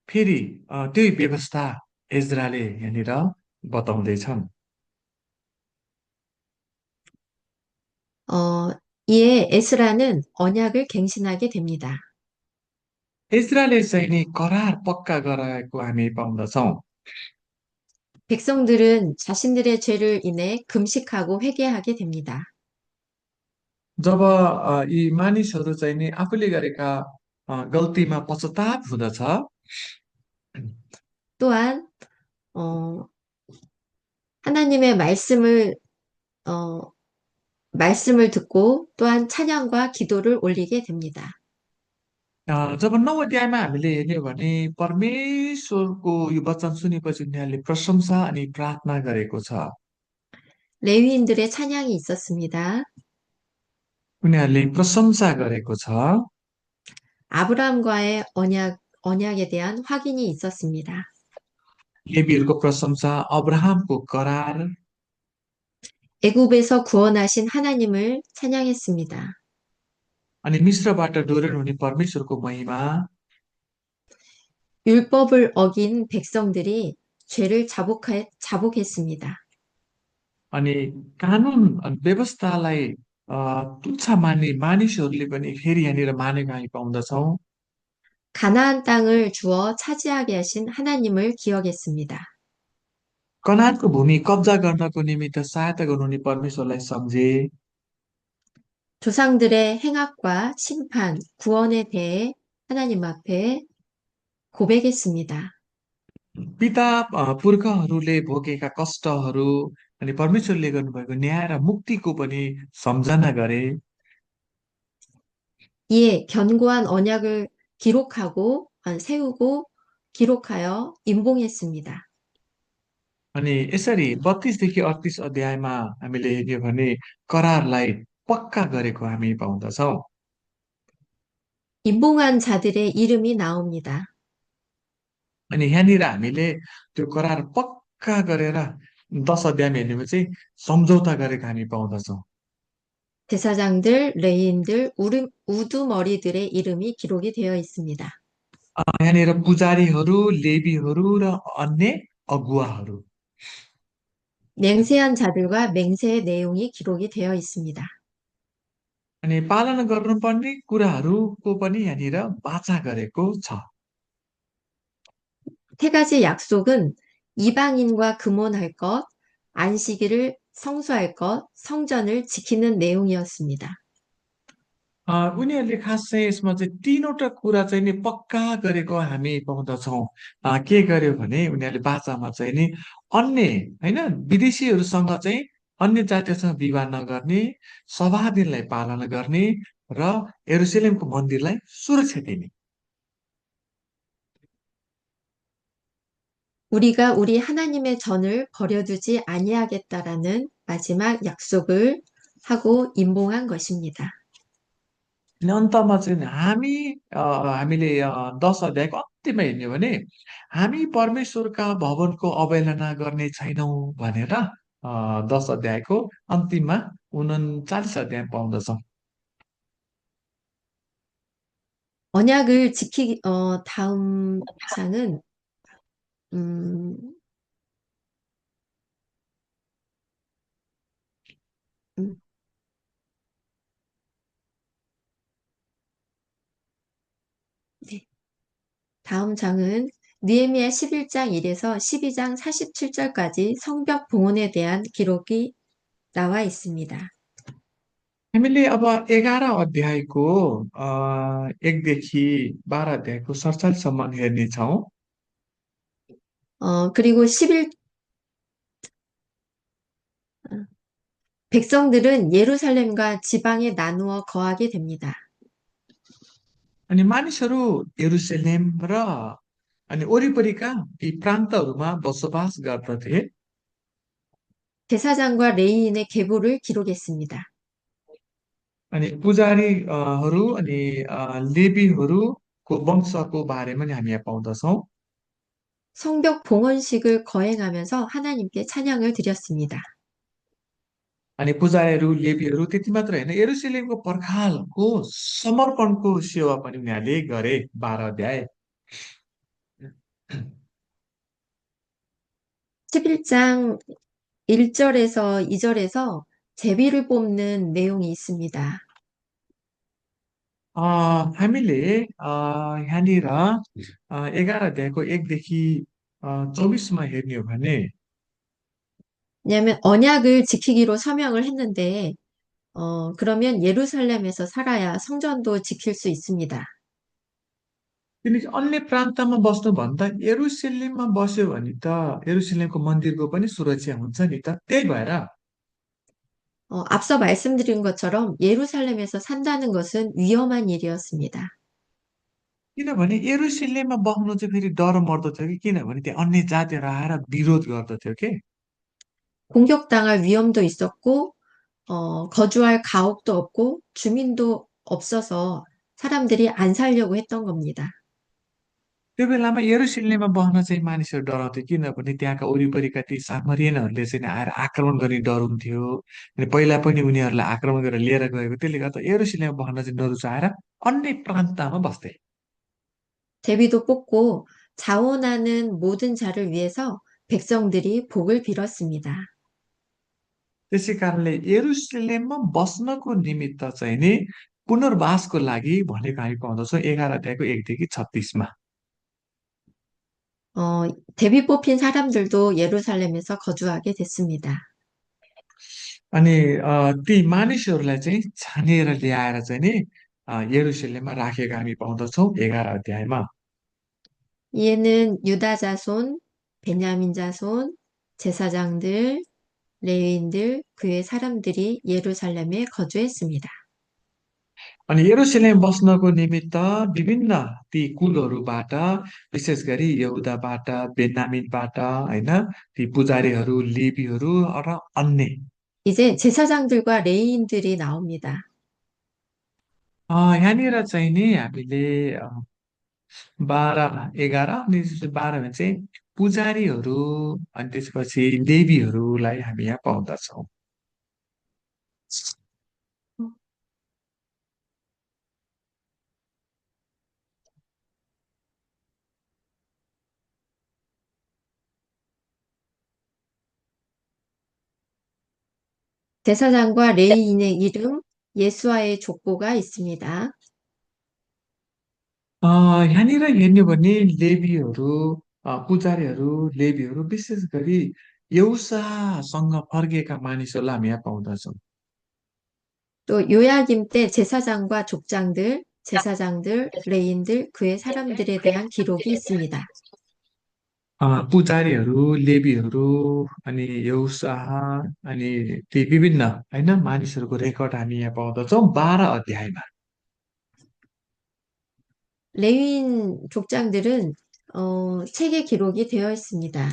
फेरि त्यही व्यवस्था इजरायलले यहाँनिर बताउँदैछन्। 어, 이에 에스라는 언약을 갱신하게 됩니다. इजरायलले चाहिँ नि करार पक्का गराएको हामी पाउँदछौँ। 백성들은 자신들의 죄를 인해 금식하고 회개하게 됩니다. जब यी मानिसहरू चाहिँ नि आफूले गरेका गल्तीमा पश्चाताप हुँदछ। 또한 어, 하나님의 어, 말씀을 듣고 또한 찬양과 기도를 올리게 됩니다. जब 9 अध्यायमा हामीले हेर्ने हो भने परमेश्वरको यो वचन सुनेपछि उनीहरूले प्रशंसा अनि प्रार्थना गरेको छ। 레위인들의 찬양이 있었습니다. उनीहरूले प्रशंसा गरेको छ। 아브라함과의 언약에 대한 확인이 있었습니다. लेवीहरूको प्रशंसा, अब्राहमको करार, 애굽에서 구원하신 하나님을 찬양했습니다. अनि मिश्रबाट डोर्याउनु हुने परमेश्वरको महिमा, 율법을 어긴 백성들이 죄를 자복했습니다. अनि कानुन अनि व्यवस्थालाई तुच्छ मान्ने मानिसहरूले पनि फेरि यहाँनिर मानेको हामी पाउँदछौँ। 가나안 땅을 주어 차지하게 하신 하나님을 기억했습니다. कनानको भूमि कब्जा गर्नको निमित्त सहायता गर्नुहुने परमेश्वरलाई सम्झे। 조상들의 행악과 심판, 구원에 대해 하나님 앞에 고백했습니다. पिता पुर्खाहरूले भोगेका कष्टहरू अनि परमेश्वरले गर्नुभएको न्याय र मुक्तिको पनि सम्झना गरे। 이에 견고한 언약을 세우고 기록하여 임봉했습니다. अनि यसरी 32 देखि 38 अध्यायमा हामीले हेर्यो भने करारलाई पक्का गरेको हामी पाउँदछौँ। 임봉한 자들의 이름이 나옵니다. अनि यहाँनिर हामीले त्यो करार पक्का गरेर 10 अध्यायमा हेर्नेमा चाहिँ सम्झौता गरेको हामी पाउँदछौँ। 제사장들, 레위인들, 우두머리들의 이름이 기록이 되어 있습니다. यहाँनिर पुजारीहरू, लेवीहरू र अन्य अगुवाहरू 맹세한 자들과 맹세의 내용이 기록이 되어 있습니다. अनि पालना गर्नुपर्ने कुराहरूको पनि यहाँनिर बाचा गरेको छ। 세 가지 약속은 이방인과 금혼할 것, 안식일을 성수할 것, 성전을 지키는 내용이었습니다. उनीहरूले खास चाहिँ यसमा चाहिँ तीनवटा कुरा चाहिँ नि पक्का गरेको हामी पाउँदछौँ। के गर्यो भने उनीहरूले बाचामा चाहिँ नि अन्य होइन विदेशीहरूसँग चाहिँ अन्य जातिहरूसँग विवाह नगर्ने, सभा दिनलाई पालना गर्ने र यरुसलेमको मन्दिरलाई सुरक्षा दिने। 우리가 우리 하나님의 전을 버려두지 아니하겠다라는 마지막 약속을 하고 임봉한 것입니다. अनि अन्तमा चाहिँ हामीले 10 अध्यायको अन्त्यमा हेर्ने हो भने हामी परमेश्वरका भवनको अवहेलना गर्ने छैनौँ भनेर 10 अध्यायको अन्तिममा 39 अध्याय पाउँदछौँ। 다음 장은, 음, 음, 네. 다음 장은 느헤미야 11장 1에서 12장 47절까지 성벽 봉헌에 대한 기록이 나와 있습니다. हामीले अब 11 अध्यायको 1 देखि 12 अध्यायको 47सम्म हेर्नेछौँ। 그리고 백성들은 예루살렘과 지방에 나누어 거하게 됩니다. अनि मानिसहरू यरुसलेम र अनि वरिपरिका ती प्रान्तहरूमा बसोबास गर्दथे। 제사장과 레위인의 계보를 기록했습니다. अनि पुजारीहरू अनि लेवीहरूको वंशको बारेमा नि हामी यहाँ पाउँदछौँ। 성벽 봉헌식을 거행하면서 하나님께 찬양을 드렸습니다. अनि पुजारीहरू लेवीहरू त्यति मात्र होइन यरुसलेमको पर्खालको समर्पणको सेवा पनि उनीहरूले गरे। 12 अध्याय 11장 1절에서 2절에서 제비를 뽑는 내용이 있습니다. हामीले यहाँनिर 11 अध्यायको 1 देखि 24मा हेर्ने हो भने 왜냐하면 언약을 지키기로 서명을 했는데, 그러면 예루살렘에서 살아야 성전도 지킬 수 있습니다. किनकि अन्य प्रान्तमा बस्नुभन्दा यरुसलेममा बस्यो भने त यरुसलेमको मन्दिरको पनि सुरक्षा हुन्छ नि त, त्यही भएर। 앞서 말씀드린 것처럼 예루살렘에서 산다는 것은 위험한 일이었습니다. किनभने यरुसलेममा बस्नु चाहिँ फेरि डर मर्दो थियो कि, किनभने त्यहाँ अन्य जातिहरू आएर विरोध गर्दथ्यो के। 공격당할 위험도 있었고, 거주할 가옥도 없고, 주민도 없어서 사람들이 안 살려고 했던 겁니다. त्यो बेलामा यरुसलेममा बस्न चाहिँ मानिसहरू डराउँथे, किनभने त्यहाँका वरिपरिका ती सामरियनहरूले चाहिँ आएर आक्रमण गर्ने डर हुन्थ्यो। अनि पहिला पनि उनीहरूलाई आक्रमण गरेर लिएर गएको, त्यसले गर्दा यरुसलेममा बस्न चाहिँ नरुचाएर अन्य प्रान्तमा बस्थे। 제비도 뽑고 자원하는 모든 자를 위해서 백성들이 복을 빌었습니다. त्यसै कारणले यरुसलेममा बस्नको निमित्त चाहिँ नि पुनर्वासको लागि भनेको हामी पाउँदछौँ 11 अध्यायको 1 देखि 36मा। 데뷔 뽑힌 사람들도 예루살렘에서 거주하게 됐습니다. अनि ती मानिसहरूलाई चाहिँ छानेर ल्याएर चाहिँ नि यरुसलेममा राखेको हामी पाउँदछौँ 11 अध्यायमा। 이에는 유다 자손, 베냐민 자손, 제사장들, 레위인들, 그의 사람들이 예루살렘에 거주했습니다. अनि यरुसलेम बस्नको निमित्त विभिन्न ती कुलहरूबाट, विशेष गरी यहुदाबाट, बेन्यामिनबाट, होइन, ती पुजारीहरू, लेवीहरू र अन्य। 이제 제사장들과 레위인들이 나옵니다. यहाँनिर चाहिँ नि हामीले 12 11 अनि त्यसपछि 12मा चाहिँ पुजारीहरू अनि त्यसपछि लेवीहरूलाई हामी यहाँ पाउँदछौँ। 제사장과 레위인의 이름, 예수아의 족보가 있습니다. यहाँनिर हेर्ने हो भने लेवीहरू, पुजारीहरू, लेवीहरू विशेष गरी यौसासँग फर्किएका मानिसहरूलाई हामी यहाँ पाउँदछौँ। 또 요야김 때 제사장들, 레위인들, 그의 사람들에 대한 기록이 있습니다. पुजारीहरू, लेवीहरू, अनि यौसाह, अनि ती विभिन्न होइन मानिसहरूको रेकर्ड हामी यहाँ पाउँदछौँ 12 अध्यायमा। 레위인 족장들은 책에 기록이 되어 있습니다.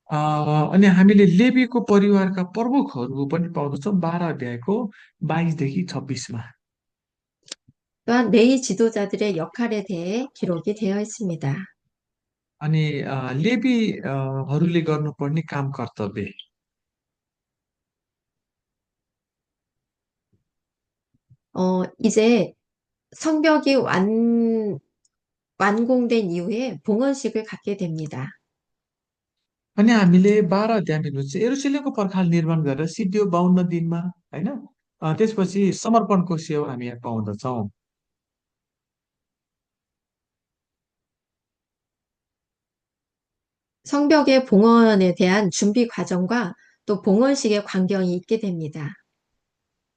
अनि हामीले लेवीको परिवारका प्रमुखहरू पनि पाउँदछौँ 12 अध्यायको 22 देखि 26मा। 또한 레위 지도자들의 역할에 대해 기록이 되어 있습니다. अनि लेवीहरूले गर्नुपर्ने काम कर्तव्य। 이제 성벽이 완공된 이후에 봉헌식을 갖게 됩니다. अनि हामीले 12 अध्यायमा हेर्नुहोस् यरुसलेमको पर्खाल निर्माण गरेर सिद्धियो 52 दिनमा, होइन। त्यसपछि समर्पणको सेवा हामी यहाँ पाउँदछौँ। 성벽의 봉헌에 대한 준비 과정과 또 봉헌식의 광경이 있게 됩니다.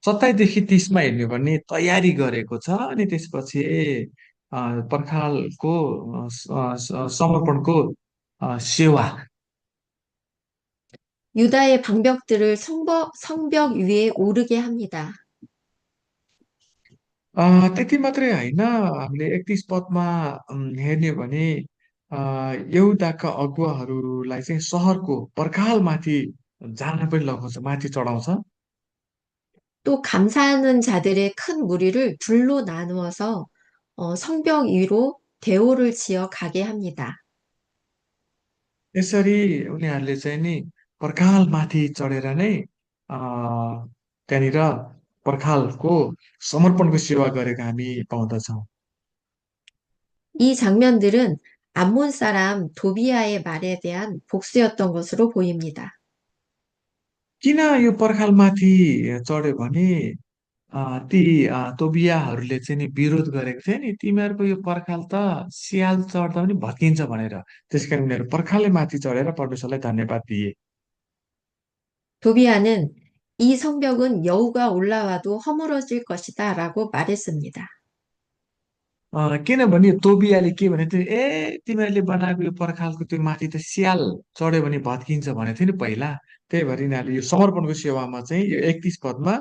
27 देखि 30मा हेर्ने हो भने तयारी गरेको छ, अनि त्यसपछि पर्खालको समर्पणको सेवा। 유다의 방벽들을 성벽 위에 오르게 합니다. त्यति मात्रै होइन, हामीले 31 पदमा हेर्ने हो भने यहुदाका अगुवाहरूलाई चाहिँ सहरको पर्खालमाथि जान पनि लगाउँछ, माथि चढाउँछ। 또 감사하는 자들의 큰 무리를 둘로 나누어서 성벽 위로 대오를 지어 가게 합니다. यसरी उनीहरूले चाहिँ नि पर्खालमाथि चढेर नै अ, त्यहाँनिर पर्खालको समर्पणको सेवा गरेको हामी पाउँदछौँ। 이 장면들은 암몬 사람 도비아의 말에 대한 복수였던 것으로 보입니다. किन यो पर्खालमाथि चढ्यो भने ती तोबियाहरूले चाहिँ नि विरोध गरेको थियो नि, तिमीहरूको यो पर्खाल त सियाल चढ्दा पनि भत्किन्छ भनेर। त्यस कारण उनीहरू पर्खालै माथि चढेर परमेश्वरलाई धन्यवाद दिए। 도비아는 이 성벽은 여우가 올라와도 허물어질 것이다 라고 말했습니다. किनभने तोबियाले के भनेको थियो, तिमीहरूले बनाएको यो पर्खालको त्यो माथि त स्याल चढ्यो भने भत्किन्छ भनेको थियो नि पहिला। त्यही भएर यिनीहरूले यो समर्पणको सेवामा चाहिँ यो 31 पदमा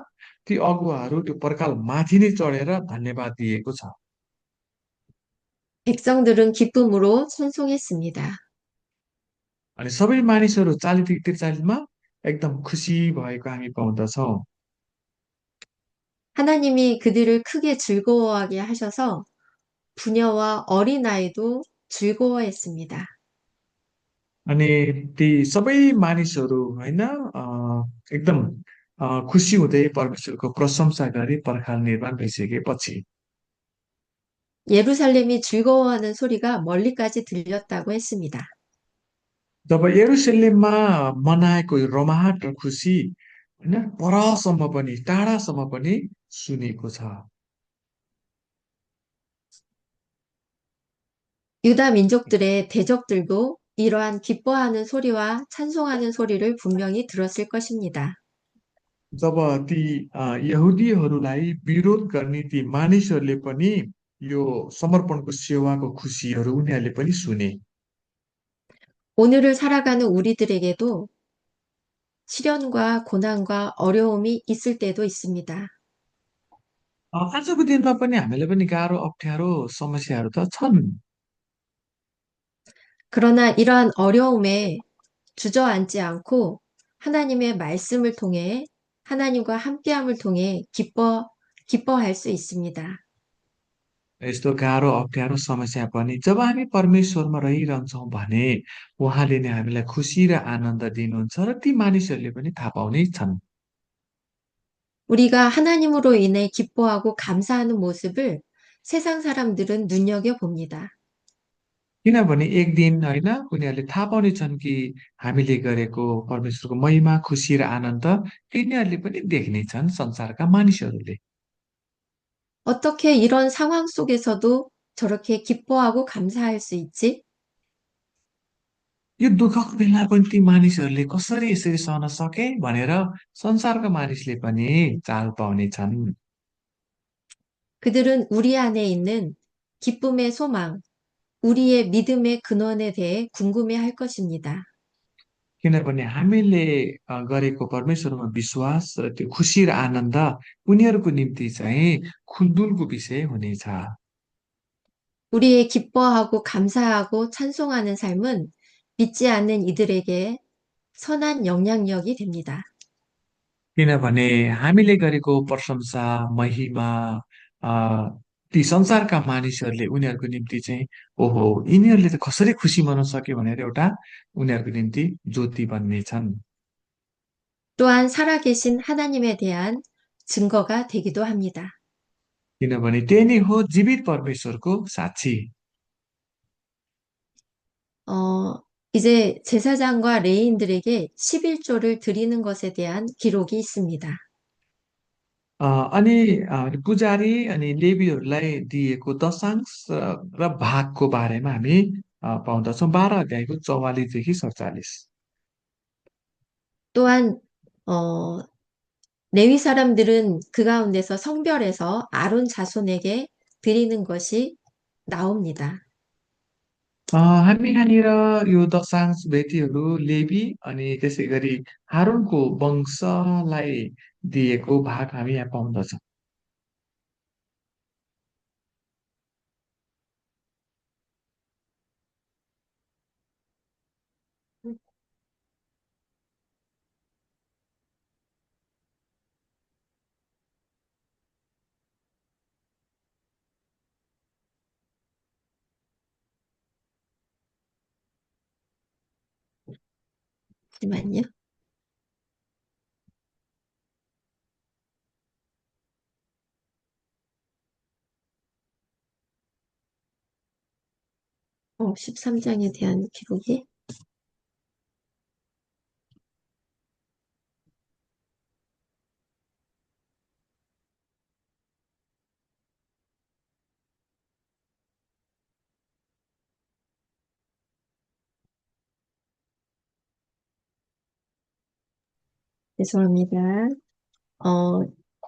ती अगुवाहरू त्यो पर्खाल माथि नै चढेर धन्यवाद दिएको छ। 백성들은 기쁨으로 찬송했습니다. अनि सबै मानिसहरू 43मा एकदम खुसी भएको हामी पाउँदछौँ। 하나님이 그들을 크게 즐거워하게 하셔서 부녀와 어린아이도 즐거워했습니다. अनि ती सबै मानिसहरू होइन एकदम खुसी हुँदै परमेश्वरको प्रशंसा गरी पर्खाल निर्माण भइसकेपछि 예루살렘이 즐거워하는 소리가 멀리까지 들렸다고 했습니다. जब यरुशलेममा मनाएको यो रमाहट र खुसी होइन परसम्म पनि टाढासम्म पनि सुनेको छ। 유다 민족들의 대적들도 이러한 기뻐하는 소리와 찬송하는 소리를 분명히 들었을 것입니다. जब ती यहुदीहरूलाई विरोध गर्ने ती मानिसहरूले पनि यो समर्पणको सेवाको खुसीहरू उनीहरूले पनि सुने। 오늘을 살아가는 우리들에게도 시련과 고난과 어려움이 있을 때도 있습니다. आजको दिनमा पनि हामीलाई पनि गाह्रो अप्ठ्यारो समस्याहरू त छन्। 그러나 이러한 어려움에 주저앉지 않고 하나님의 말씀을 통해 하나님과 함께함을 통해 기뻐할 수 있습니다. यस्तो गाह्रो अप्ठ्यारो समस्या पनि जब हामी परमेश्वरमा रहिरहन्छौँ भने उहाँले नै हामीलाई खुसी र आनन्द दिनुहुन्छ र ती मानिसहरूले पनि थाहा पाउने छन्। 우리가 하나님으로 인해 기뻐하고 감사하는 모습을 세상 사람들은 눈여겨봅니다. किनभने एक दिन होइन उनीहरूले थाहा पाउनेछन् कि हामीले गरेको परमेश्वरको महिमा खुसी र आनन्द यिनीहरूले पनि देख्नेछन् संसारका मानिसहरूले। 어떻게 이런 상황 속에서도 저렇게 기뻐하고 감사할 수 있지? यो दुःखको बेला पनि ती मानिसहरूले कसरी यसरी सहन सके भनेर संसारका मानिसले पनि चाल पाउनेछन्। 그들은 우리 안에 있는 기쁨의 소망, 우리의 믿음의 근원에 대해 궁금해 할 것입니다. किनभने हामीले गरेको परमेश्वरमा विश्वास र त्यो खुसी र आनन्द उनीहरूको निम्ति चाहिँ खुलदुलको विषय हुनेछ। 우리의 기뻐하고 감사하고 찬송하는 삶은 믿지 않는 이들에게 선한 영향력이 됩니다. किनभने हामीले गरेको प्रशंसा महिमा अ, ती संसारका मानिसहरूले उनीहरूको निम्ति चाहिँ ओहो यिनीहरूले त कसरी खुसी मनाउन सक्यो भनेर एउटा उनीहरूको निम्ति ज्योति बन्नेछन्। 또한 살아계신 하나님에 대한 증거가 되기도 합니다. किनभने त्यही नै हो जीवित परमेश्वरको साक्षी। 어, 이제 제사장과 레인들에게 11조를 드리는 것에 대한 기록이 있습니다. अनि पुजारी अनि लेवीहरूलाई दिएको दशांश र भागको बारेमा हामी पाउँदछौँ 12 अध्यायको 44देखि 47। 또한 어, 레위 사람들은 그 가운데서 성별해서 아론 자손에게 드리는 것이 나옵니다. हामी यहाँनिर यो दशांश व्यक्तिहरू लेवी अनि त्यसै गरी हारूनको वंशलाई दिएको भाग हामी यहाँ पाउँदछौँ। 잠시만요. 13장에 대한 기록이 죄송합니다. 어,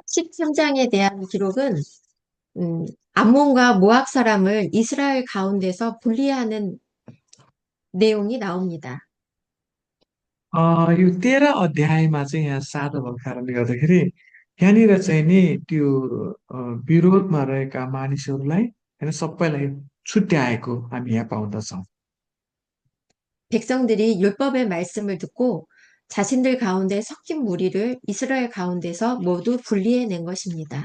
13장에 대한 기록은 암몬과 모압 사람을 이스라엘 가운데서 분리하는 내용이 ना옵니다. यो 13 अध्यायमा चाहिँ यहाँ 7 भएको कारणले गर्दाखेरि यहाँनिर चाहिँ नि त्यो विरोधमा रहेका मानिसहरूलाई होइन सबैलाई छुट्याएको हामी यहाँ पाउँदछौँ। 백성들이 율법의 말씀을 듣고 자신들 가운데 섞인 무리를 이스라엘 가운데서 모두 분리해낸 것입니다.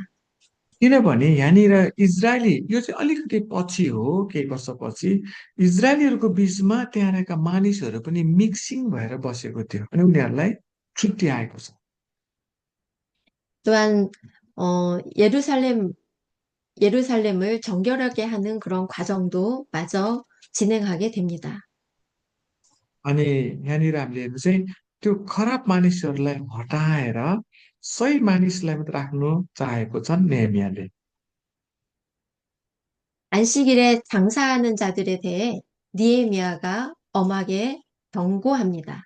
किनभने यहाँनिर इजरायली यो चाहिँ अलिकति पछि हो केही वर्षपछि इजरायलीहरूको बिचमा त्यहाँ रहेका मानिसहरू पनि मिक्सिङ भएर बसेको थियो अनि उनीहरूलाई छुट्याएको छ। 또한 예루살렘을 정결하게 하는 그런 과정도 마저 진행하게 됩니다. अनि यहाँनिर हामीले हेर्नु चाहिँ त्यो खराब मानिसहरूलाई हटाएर सही मानिसलाई मात्र राख्नु चाहेको छन् नेहेमियाले। 안식일에 장사하는 자들에 대해 니에미아가 엄하게 경고합니다.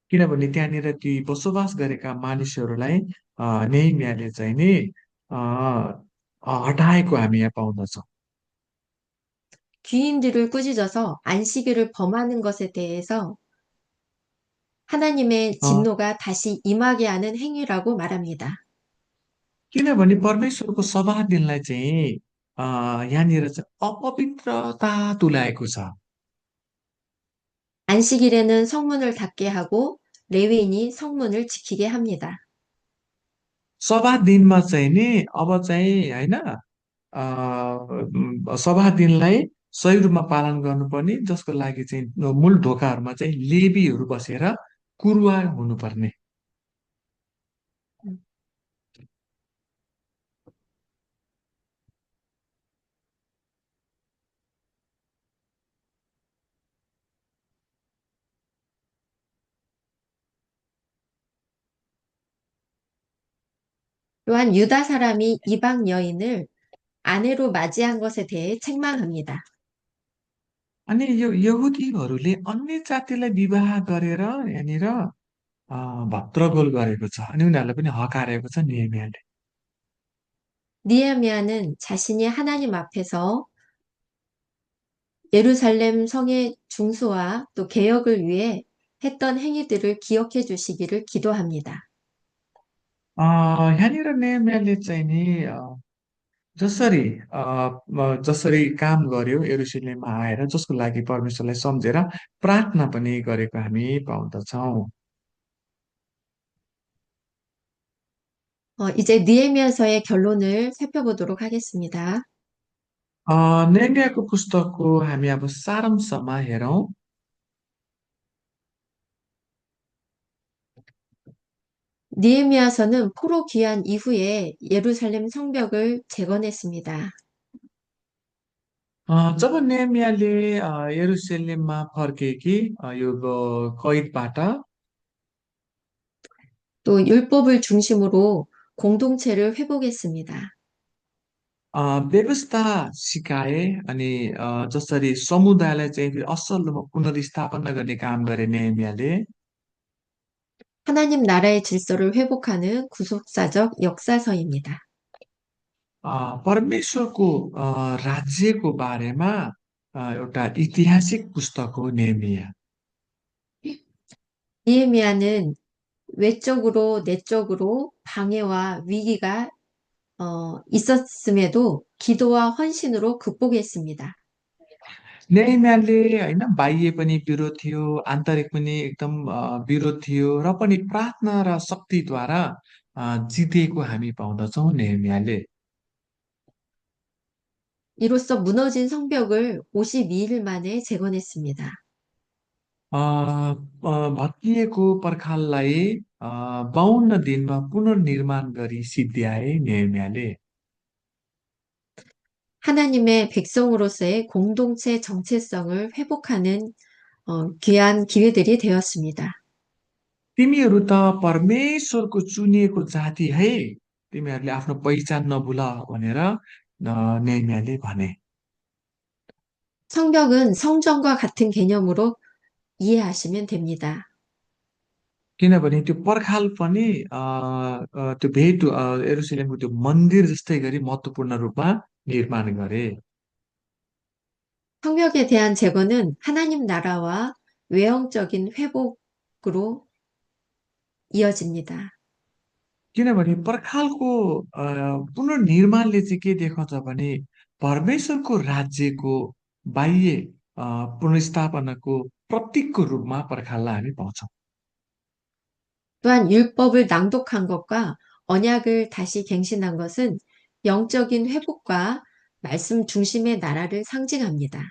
किनभने त्यहाँनिर ती बसोबास गरेका मानिसहरूलाई नेहेमियाले चाहिँ नि अ, हटाएको हामी यहाँ पाउँदछौँ। 귀인들을 꾸짖어서 안식일을 범하는 것에 대해서 하나님의 अ, 진노가 다시 임하게 하는 행위라고 말합니다. किनभने परमेश्वरको सभा दिनलाई चाहिँ यहाँनिर चाहिँ अपवित्रता तुल्याएको छ। 안식일에는 성문을 닫게 하고 레위인이 성문을 지키게 합니다. सभा दिनमा चाहिँ नि अब चाहिँ होइन सभा दिनलाई सही रूपमा पालन गर्नुपर्ने जसको लागि चाहिँ मूल ढोकाहरूमा चाहिँ लेबीहरू बसेर कुरुवा हुनुपर्ने। 또한 유다 사람이 이방 여인을 아내로 맞이한 것에 대해 책망합니다. अनि यो यहुदीहरूले अन्य जातिलाई विवाह गरेर यहाँनिर भद्रगोल गरेको छ अनि उनीहरूलाई पनि हकारेको छ नेहेमियाले। 니에미아는 자신이 하나님 앞에서 예루살렘 성의 중수와 또 개혁을 위해 했던 행위들을 기억해 주시기를 기도합니다. यहाँनिर नेहेमियाले चाहिँ नि जसरी जसरी काम गर्यो यरुशलेममा आएर जसको लागि परमेश्वरलाई सम्झेर प्रार्थना पनि गरेको हामी पाउँदछौँ। 이제 니에미아서의 결론을 살펴보도록 하겠습니다. नेहेमियाको पुस्तकको हामी अब सारांशमा हेरौँ। 니에미아서는 포로 귀환 이후에 예루살렘 성벽을 재건했습니다. जब नेहेमियाले यरुशलेममा फर्के यो कैदबाट 또 율법을 중심으로 공동체를 회복했습니다. व्यवस्था सिकाए अनि जसरी समुदायलाई चाहिँ फेरि असल रूपमा पुनर्स्थापना गर्ने काम गरे नेहेमियाले। 하나님 나라의 질서를 회복하는 구속사적 역사서입니다. परमेश्वरको राज्यको बारेमा एउटा ऐतिहासिक पुस्तक हो नेहेमिया। 니에미아는 외적으로 내적으로 방해와 위기가 있었음에도 기도와 헌신으로 극복했습니다. नेहेमियाले होइन बाह्य पनि विरोध थियो आन्तरिक पनि एकदम विरोध थियो र पनि प्रार्थना र शक्तिद्वारा जितेको हामी पाउँदछौँ नेहेमियाले। 이로써 무너진 성벽을 52일 만에 재건했습니다. भत्किएको पर्खाललाई 52 दिनमा पुनर्निर्माण गरी सिद्ध्याए नेहेमियाले। 하나님의 백성으로서의 공동체 정체성을 회복하는 귀한 기회들이 되었습니다. तिमीहरू त परमेश्वरको चुनिएको जाति है तिमीहरूले आफ्नो पहिचान नभुल भनेर नेहेमियाले भने। 성벽은 성전과 같은 개념으로 이해하시면 됩니다. किनभने त्यो पर्खाल पनि त्यो भेट यरुसलेमको त्यो मन्दिर जस्तै गरी महत्त्वपूर्ण रूपमा निर्माण गरे। 성벽에 대한 제거는 하나님 나라와 외형적인 회복으로 이어집니다. किनभने पर्खालको पुनर्निर्माणले चाहिँ के देखाउँछ भने परमेश्वरको राज्यको बाह्य अ, पुनर्स्थापनाको प्रतीकको रूपमा पर्खाललाई हामी पाउँछौँ। 또한 율법을 낭독한 것과 언약을 다시 갱신한 것은 영적인 회복과 말씀 중심의 나라를 상징합니다.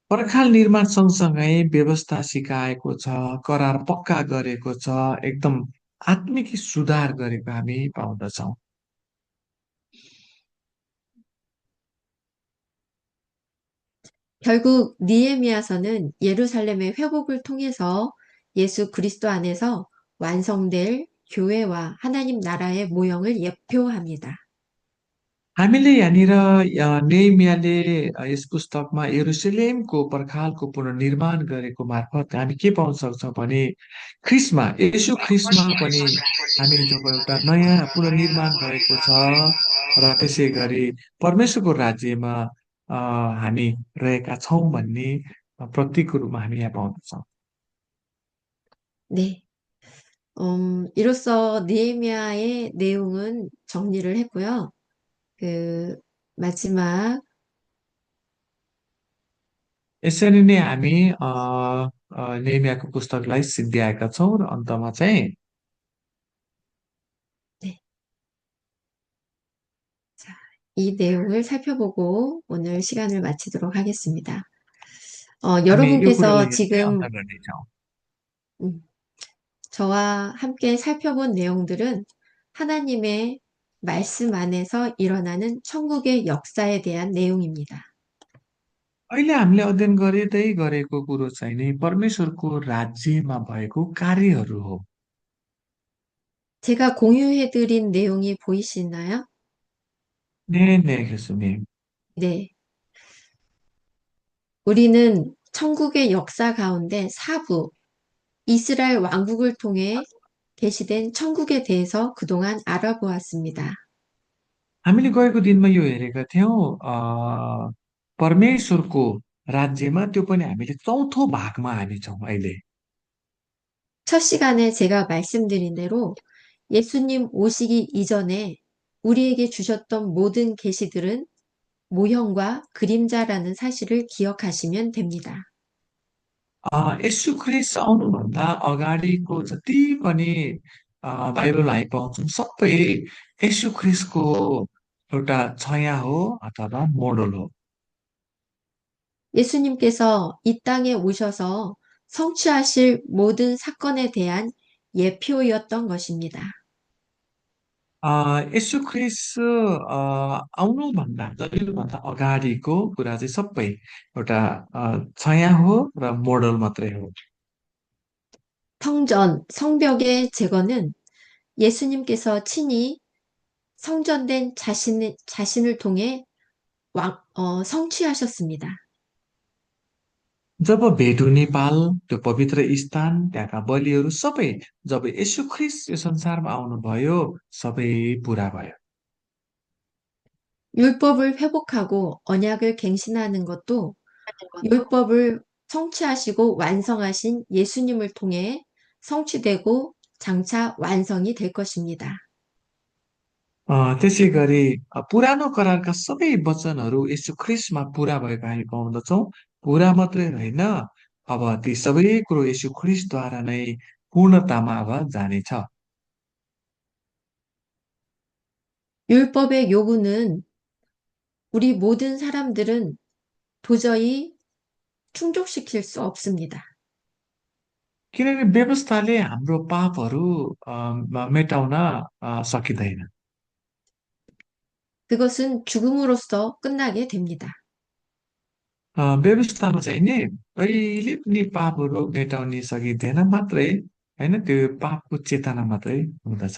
पर्खाल निर्माण सँगसँगै व्यवस्था सिकाएको छ, करार पक्का गरेको छ, एकदम आत्मिक सुधार गरेको हामी पाउँदछौँ। 결국 니에미야서는 예루살렘의 회복을 통해서 예수 그리스도 안에서 완성될 교회와 하나님 나라의 모형을 예표합니다. हामीले यहाँनिर नेहमियाले यस पुस्तकमा यरुसलेमको पर्खालको पुनर्निर्माण गरेको मार्फत हामी के पाउन सक्छौँ भने ख्रिस्टमा येशू ख्रिस्टमा पनि हामी जब एउटा नयाँ पुनर्निर्माण भएको छ र त्यसै गरी परमेश्वरको राज्यमा हामी रहेका छौँ भन्ने प्रतीकको रूपमा हामी यहाँ पाउँदछौँ। 네. 이로써 느헤미야의 내용은 정리를 했고요. 그 마지막 यसरी नै हामी नेहमियाको पुस्तकलाई सिद्ध्याएका छौँ र अन्तमा चाहिँ 네. 자, 이 내용을 살펴보고 오늘 시간을 마치도록 하겠습니다. हामी यो 여러분께서 कुरालाई हेर्दै अन्त 지금 गर्नेछौँ। 음, 저와 함께 살펴본 내용들은 하나님의 말씀 안에서 일어나는 천국의 역사에 대한 내용입니다. अहिले हामीले अध्ययन गर्दै गरेको कुरो चाहिँ नि परमेश्वरको राज्यमा भएको कार्यहरू हो। 제가 공유해드린 내용이 보이시나요? 네, 네, 교수님. 네. 우리는 천국의 역사 가운데 사부, 이스라엘 왕국을 통해 계시된 천국에 대해서 그동안 알아보았습니다. हामीले गएको दिनमा यो हेरेका थियौँ परमेश्वरको राज्यमा त्यो पनि हामीले चौथो भागमा हामी छौँ अहिले। 첫 시간에 제가 말씀드린 대로 예수님 오시기 이전에 우리에게 주셨던 모든 계시들은 모형과 그림자라는 사실을 기억하시면 됩니다. यसु ख्रिस्ट आउनुभन्दा अगाडिको जति पनि बाइबल हामी पाउँछौँ सबै यसु ख्रिस्टको एउटा छाया हो अथवा मोडल हो। 예수님께서 이 땅에 오셔서 성취하실 모든 사건에 대한 예표였던 것입니다. यसु ख्रिस्ट आउनुभन्दा जहिलेभन्दा अगाडिको कुरा चाहिँ सबै एउटा छाया हो र मोडल मात्रै हो। 성전, 성벽의 제거는 예수님께서 친히 성전된 자신을 통해 성취하셨습니다. जब भेट हुने पाल त्यो पवित्र स्थान त्यहाँका बलिहरू सबै जब यसु ख्रिस्ट यो संसारमा आउनुभयो सबै पुरा भयो। 율법을 회복하고 언약을 갱신하는 것도 율법을 성취하시고 완성하신 예수님을 통해 성취되고 장차 완성이 될 것입니다. त्यसै गरी पुरानो करारका सबै वचनहरू यसु ख्रिस्टमा पुरा भएको हामी पाउँदछौँ। पुरा मात्रै होइन, अब ती सबै कुरो यसु ख्रिस्टद्वारा नै पूर्णतामा अब जानेछ। 율법의 요구는 우리 모든 사람들은 도저히 충족시킬 수 없습니다. किनकि व्यवस्थाले हाम्रो पापहरू मेटाउन सकिँदैन। 그것은 죽음으로써 끝나게 됩니다. व्यवस्थामा चाहिँ नि कहिले पनि पापहरू मेटाउन सकिँदैन मात्रै होइन, त्यो पापको चेतना मात्रै हुँदछ।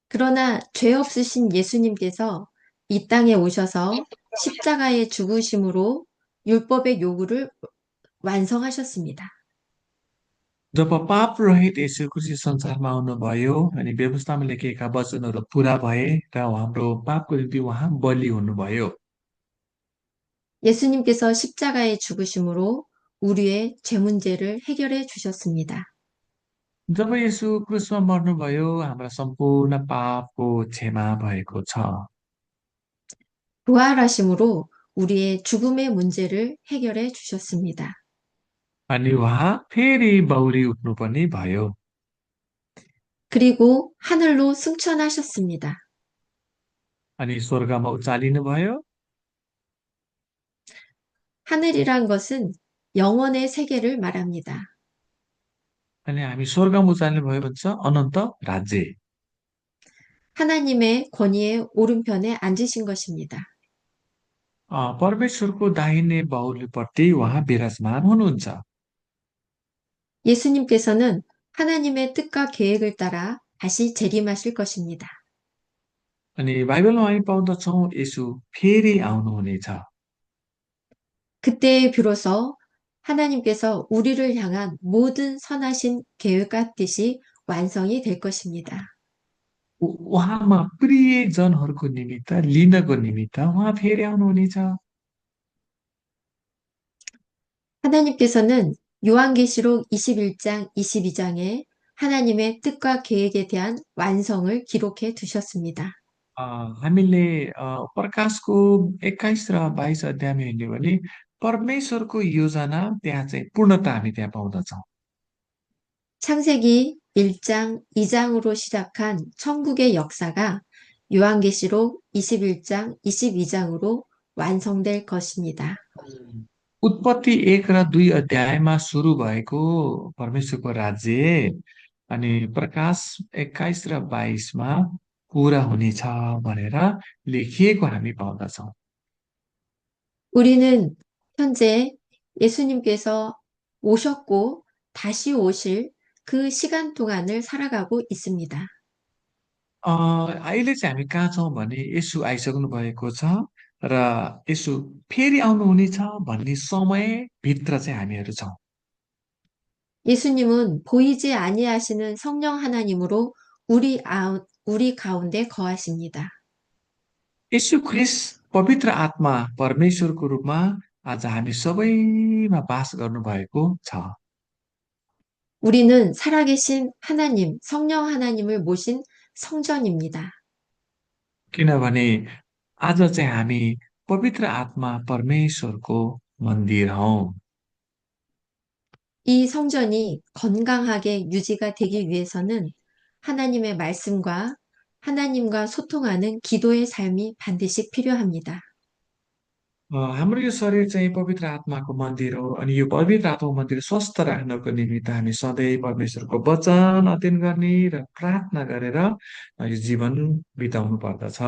그러나 죄 없으신 예수님께서 이 땅에 오셔서 십자가의 죽으심으로 율법의 요구를 완성하셨습니다. जब पाप रहित यसु क्रिस्ट संसारमा आउनुभयो अनि व्यवस्थामा लेखिएका वचनहरू पुरा भए र हाम्रो पापको निम्ति उहाँ बलि हुनुभयो। 예수님께서 십자가에 죽으심으로 우리의 죄 문제를 해결해 주셨습니다. जब यसु क्रुसमा मर्नुभयो हाम्रा सम्पूर्ण पापको क्षमा भएको छ। 부활하심으로 우리의 죽음의 문제를 해결해 주셨습니다. अनि उहाँ फेरि बौरी उठ्नु पनि भयो। 그리고 하늘로 승천하셨습니다. अनि स्वर्गमा उचालिनु भयो। 하늘이란 것은 영원의 세계를 말합니다. अनि हामी स्वर्गमा उचाल्नु भयो भन्छ अनन्त राज्य। 하나님의 권위의 오른편에 앉으신 것입니다. परमेश्वरको दाहिने बाहुलीपट्टि उहाँ विराजमान हुनुहुन्छ। 예수님께서는 하나님의 뜻과 계획을 따라 다시 재림하실 것입니다. अनि बाइबलमा हामी पाउँदछौँ यसु फेरि आउनुहुनेछ। 그때에 비로소 하나님께서 우리를 향한 모든 선하신 계획과 뜻이 완성이 될 것입니다. उहाँमा प्रिय जनहरूको निमित्त लिनको निमित्त उहाँ फेरि आउनुहुनेछ। 하나님께서는 요한계시록 21장, 22장에 하나님의 뜻과 계획에 대한 완성을 기록해 두셨습니다. अ, हामीले प्रकाशको 21 र 22 अध्यायमा हेर्ने भने परमेश्वरको योजना त्यहाँ चाहिँ पूर्णता हामी त्यहाँ पाउँदछौँ। 창세기 1장, 2장으로 시작한 천국의 역사가 요한계시록 21장, 22장으로 완성될 것입니다. उत्पत्ति 1 र 2 अध्यायमा सुरु भएको परमेश्वरको राज्य अनि प्रकाश 21 र 22मा पुरा हुनेछ भनेर लेखिएको हामी पाउँदछौँ। 우리는 현재 예수님께서 오셨고 다시 오실 그 시간 동안을 살아가고 있습니다. अहिले चाहिँ हामी कहाँ छौँ भने यसु आइसक्नु भएको छ र यसु फेरि आउनुहुनेछ भन्ने समयभित्र चाहिँ हामीहरू छौँ। 예수님은 보이지 아니하시는 성령 하나님으로 우리 가운데 거하십니다. यसु ख्रिस्ट पवित्र आत्मा परमेश्वरको रूपमा आज हामी सबैमा बास गर्नुभएको छ। 우리는 살아계신 하나님, 성령 하나님을 모신 성전입니다. किनभने आज चाहिँ हामी पवित्र आत्मा परमेश्वरको मन्दिर हौ। 이 성전이 건강하게 유지가 되기 위해서는 하나님의 말씀과 하나님과 소통하는 기도의 삶이 반드시 필요합니다. हाम्रो यो शरीर चाहिँ पवित्र आत्माको मन्दिर हो अनि यो पवित्र आत्माको मन्दिर स्वस्थ राख्नको निमित्त हामी सधैँ परमेश्वरको वचन अध्ययन गर्ने र प्रार्थना गरेर यो जीवन बिताउनु पर्दछ।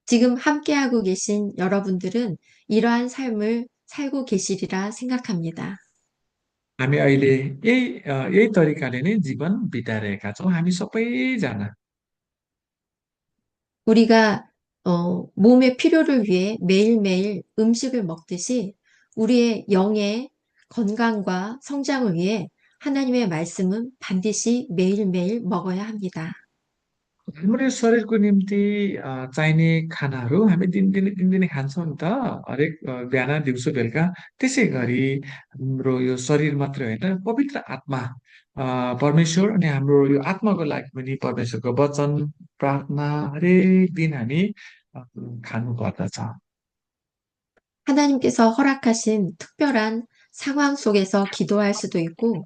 지금 함께하고 계신 여러분들은 이러한 삶을 살고 계시리라 생각합니다. हामी अहिले यही तरिकाले नै जीवन बिताइरहेका छौँ हामी सबैजना। 우리가 몸의 필요를 위해 매일매일 음식을 먹듯이 우리의 영의 건강과 성장을 위해 하나님의 말씀은 반드시 매일매일 먹어야 합니다. हाम्रो शरीरको निम्ति चाहिने खानाहरू हामी दिनदिनै खान्छौँ नि त हरेक बिहान दिउँसो बेलुका। त्यसै गरी हाम्रो यो शरीर मात्रै होइन पवित्र आत्मा परमेश्वर अनि हाम्रो यो आत्माको लागि पनि परमेश्वरको वचन प्रार्थना हरेक दिन हामी खानु पर्दछ। 하나님께서 허락하신 특별한 상황 속에서 기도할 수도 있고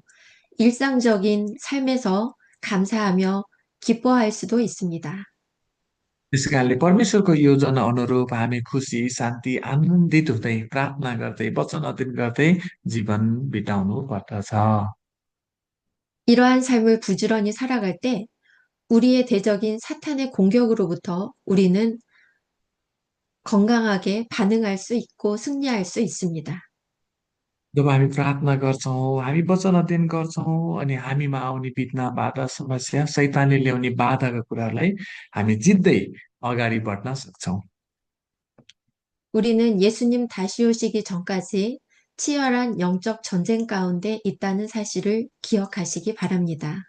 일상적인 삶에서 감사하며 기뻐할 수도 있습니다. त्यस कारणले परमेश्वरको योजना अनुरूप हामी खुसी शान्ति आनन्दित हुँदै प्रार्थना गर्दै वचन अध्ययन गर्दै जीवन बिताउनु पर्दछ। 이러한 삶을 부지런히 살아갈 때 우리의 대적인 사탄의 공격으로부터 우리는 건강하게 반응할 수 있고 승리할 수 있습니다. जब हामी प्रार्थना गर्छौँ हामी वचन अध्ययन गर्छौँ अनि हामीमा आउने विघ्न बाधा समस्या शैतानले ल्याउने बाधाका कुराहरूलाई हामी जित्दै अगाडि बढ्न सक्छौँ। 우리는 예수님 다시 오시기 전까지 치열한 영적 전쟁 가운데 있다는 사실을 기억하시기 바랍니다.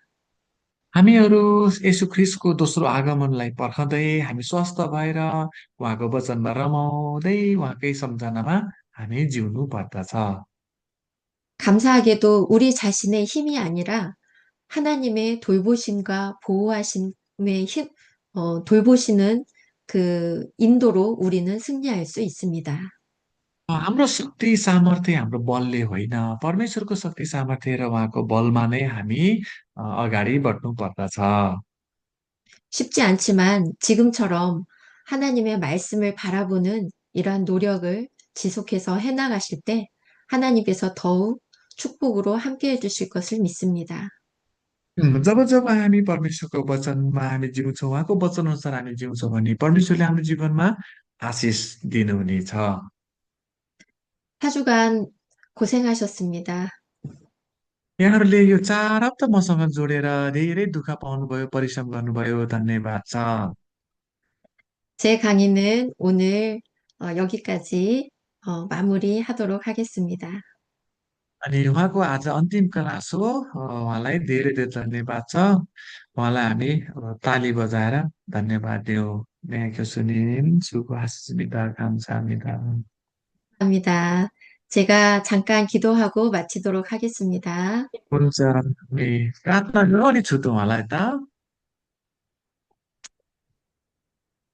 हामीहरू यसु ख्रिस्टको दोस्रो आगमनलाई पर्खँदै हामी स्वस्थ भएर उहाँको वचनमा रमाउँदै उहाँकै सम्झनामा हामी जिउनु पर्दछ। 감사하게도 우리 자신의 힘이 아니라 하나님의 돌보심과 보호하심의 돌보시는 그 인도로 우리는 승리할 수 있습니다. हाम्रो शक्ति सामर्थ्य हाम्रो बलले होइन, परमेश्वरको शक्ति सामर्थ्य र उहाँको बलमा नै हामी अगाडि बढ्नु पर्दछ। 쉽지 않지만 지금처럼 하나님의 말씀을 바라보는 이러한 노력을 지속해서 해나가실 때 하나님께서 더욱 축복으로 함께 해주실 것을 믿습니다. जब जब हामी परमेश्वरको वचनमा हामी जिउँछौँ, उहाँको वचन अनुसार हामी जिउँछौँ भने परमेश्वरले हाम्रो जीवनमा आशिष दिनुहुनेछ। 4주간 고생하셨습니다. यहाँहरूले यो 4 हप्ता मसँग जोडेर धेरै दुःख पाउनुभयो, परिश्रम गर्नुभयो, धन्यवाद छ। 제 강의는 ओ늘 여기까지 마무리하도록 하겠습니다. अनि उहाँको आज अन्तिम क्लास हो। उहाँलाई धेरै धेरै धन्यवाद छ। उहाँलाई हामी ताली बजाएर धन्यवाद दियौँ। 네, 교수님 수고하셨습니다. 감사합니다. 합니다. 제가 잠깐 기도하고 마치도록 하겠습니다. हुन्छ ए प्रार्थना गरौँ अनि छुटौँ होला है त।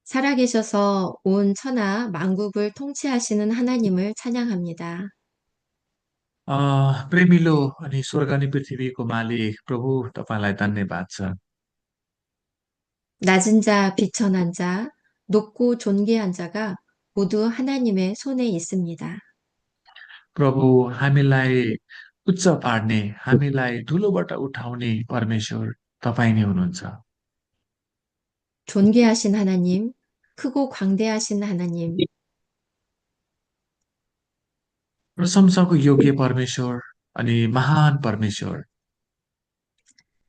살아계셔서 온 천하 만국을 통치하시는 하나님을 찬양합니다. प्रेमिलो अनि स्वर्ग अनि पृथ्वीको मालिक प्रभु तपाईँलाई धन्यवाद छ। 낮은 자, 비천한 자, 높고 존귀한 자가 모두 하나님의 손에 있습니다. प्रभु हामीलाई उच्च पार्ने, हामीलाई धुलोबाट उठाउने परमेश्वर तपाईँ नै हुनुहुन्छ। 존귀하신 하나님, 크고 광대하신 하나님, प्रशंसाको योग्य परमेश्वर अनि महान परमेश्वर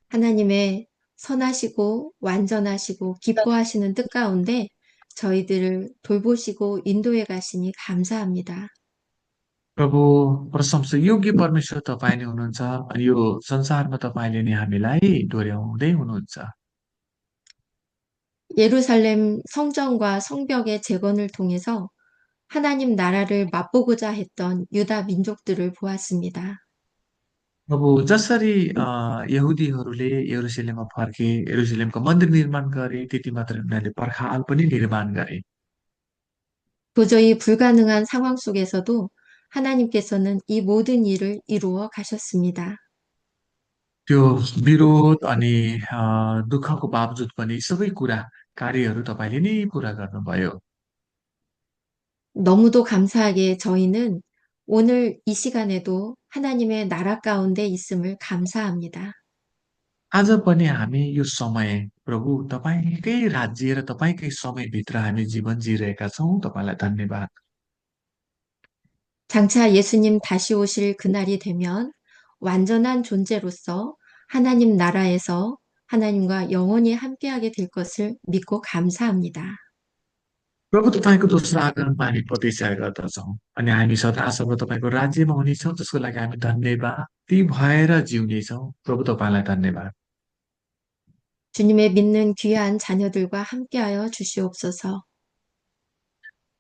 하나님의 선하시고 완전하시고 기뻐하시는 뜻 가운데 저희들을 돌보시고 인도해 가시니 감사합니다. प्रभु प्रशंसा योग्य परमेश्वर तपाईँ नै हुनुहुन्छ अनि यो संसारमा तपाईँले नै हामीलाई डोर्याउँदै हुनुहुन्छ। 예루살렘 성전과 성벽의 재건을 통해서 하나님 나라를 맛보고자 했던 유다 민족들을 보았습니다. प्रभु जसरी यहुदीहरूले यरुसलेममा फर्के, यरुसलेमको मन्दिर निर्माण गरे, त्यति मात्र उनीहरूले पर्खाल पनि निर्माण गरे। 도저히 불가능한 상황 속에서도 하나님께서는 이 모든 일을 이루어 가셨습니다. त्यो विरोध अनि दुःखको बावजुद पनि सबै कुरा कार्यहरू तपाईँले नै पुरा गर्नुभयो। 너무도 감사하게 저희는 오늘 이 시간에도 하나님의 나라 가운데 있음을 감사합니다. आज पनि हामी यो समय प्रभु तपाईँकै राज्य र तपाईँकै समयभित्र हामी जीवन जिरहेका छौँ। तपाईँलाई धन्यवाद। 장차 예수님 다시 오실 그날이 되면 완전한 존재로서 하나님 나라에서 하나님과 영원히 함께하게 될 것을 믿고 감사합니다. प्रभु तपाईँको दोस्रो आगमनमा हामी प्रतीक्षा गर्दछौँ अनि हामी सदासम्म तपाईँको राज्यमा हुनेछौँ, जसको लागि हामी धन्यवाद ती भएर जिउनेछौँ। प्रभु तपाईँलाई धन्यवाद। 주님의 믿는 귀한 자녀들과 함께하여 주시옵소서.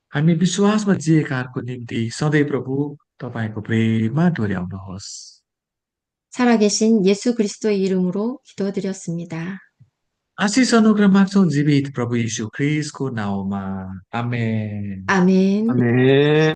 हामी विश्वासमा जिएकाहरूको निम्ति सधैँ प्रभु तपाईँको प्रेममा डोर्याउनुहोस्। 살아계신 예수 그리스도의 이름으로 기도드렸습니다. आशिष अनुग्रह माग्छौँ जीवित प्रभु यीशु ख्रिस्टको नाउँमा। आमेन। 아멘. आमेन।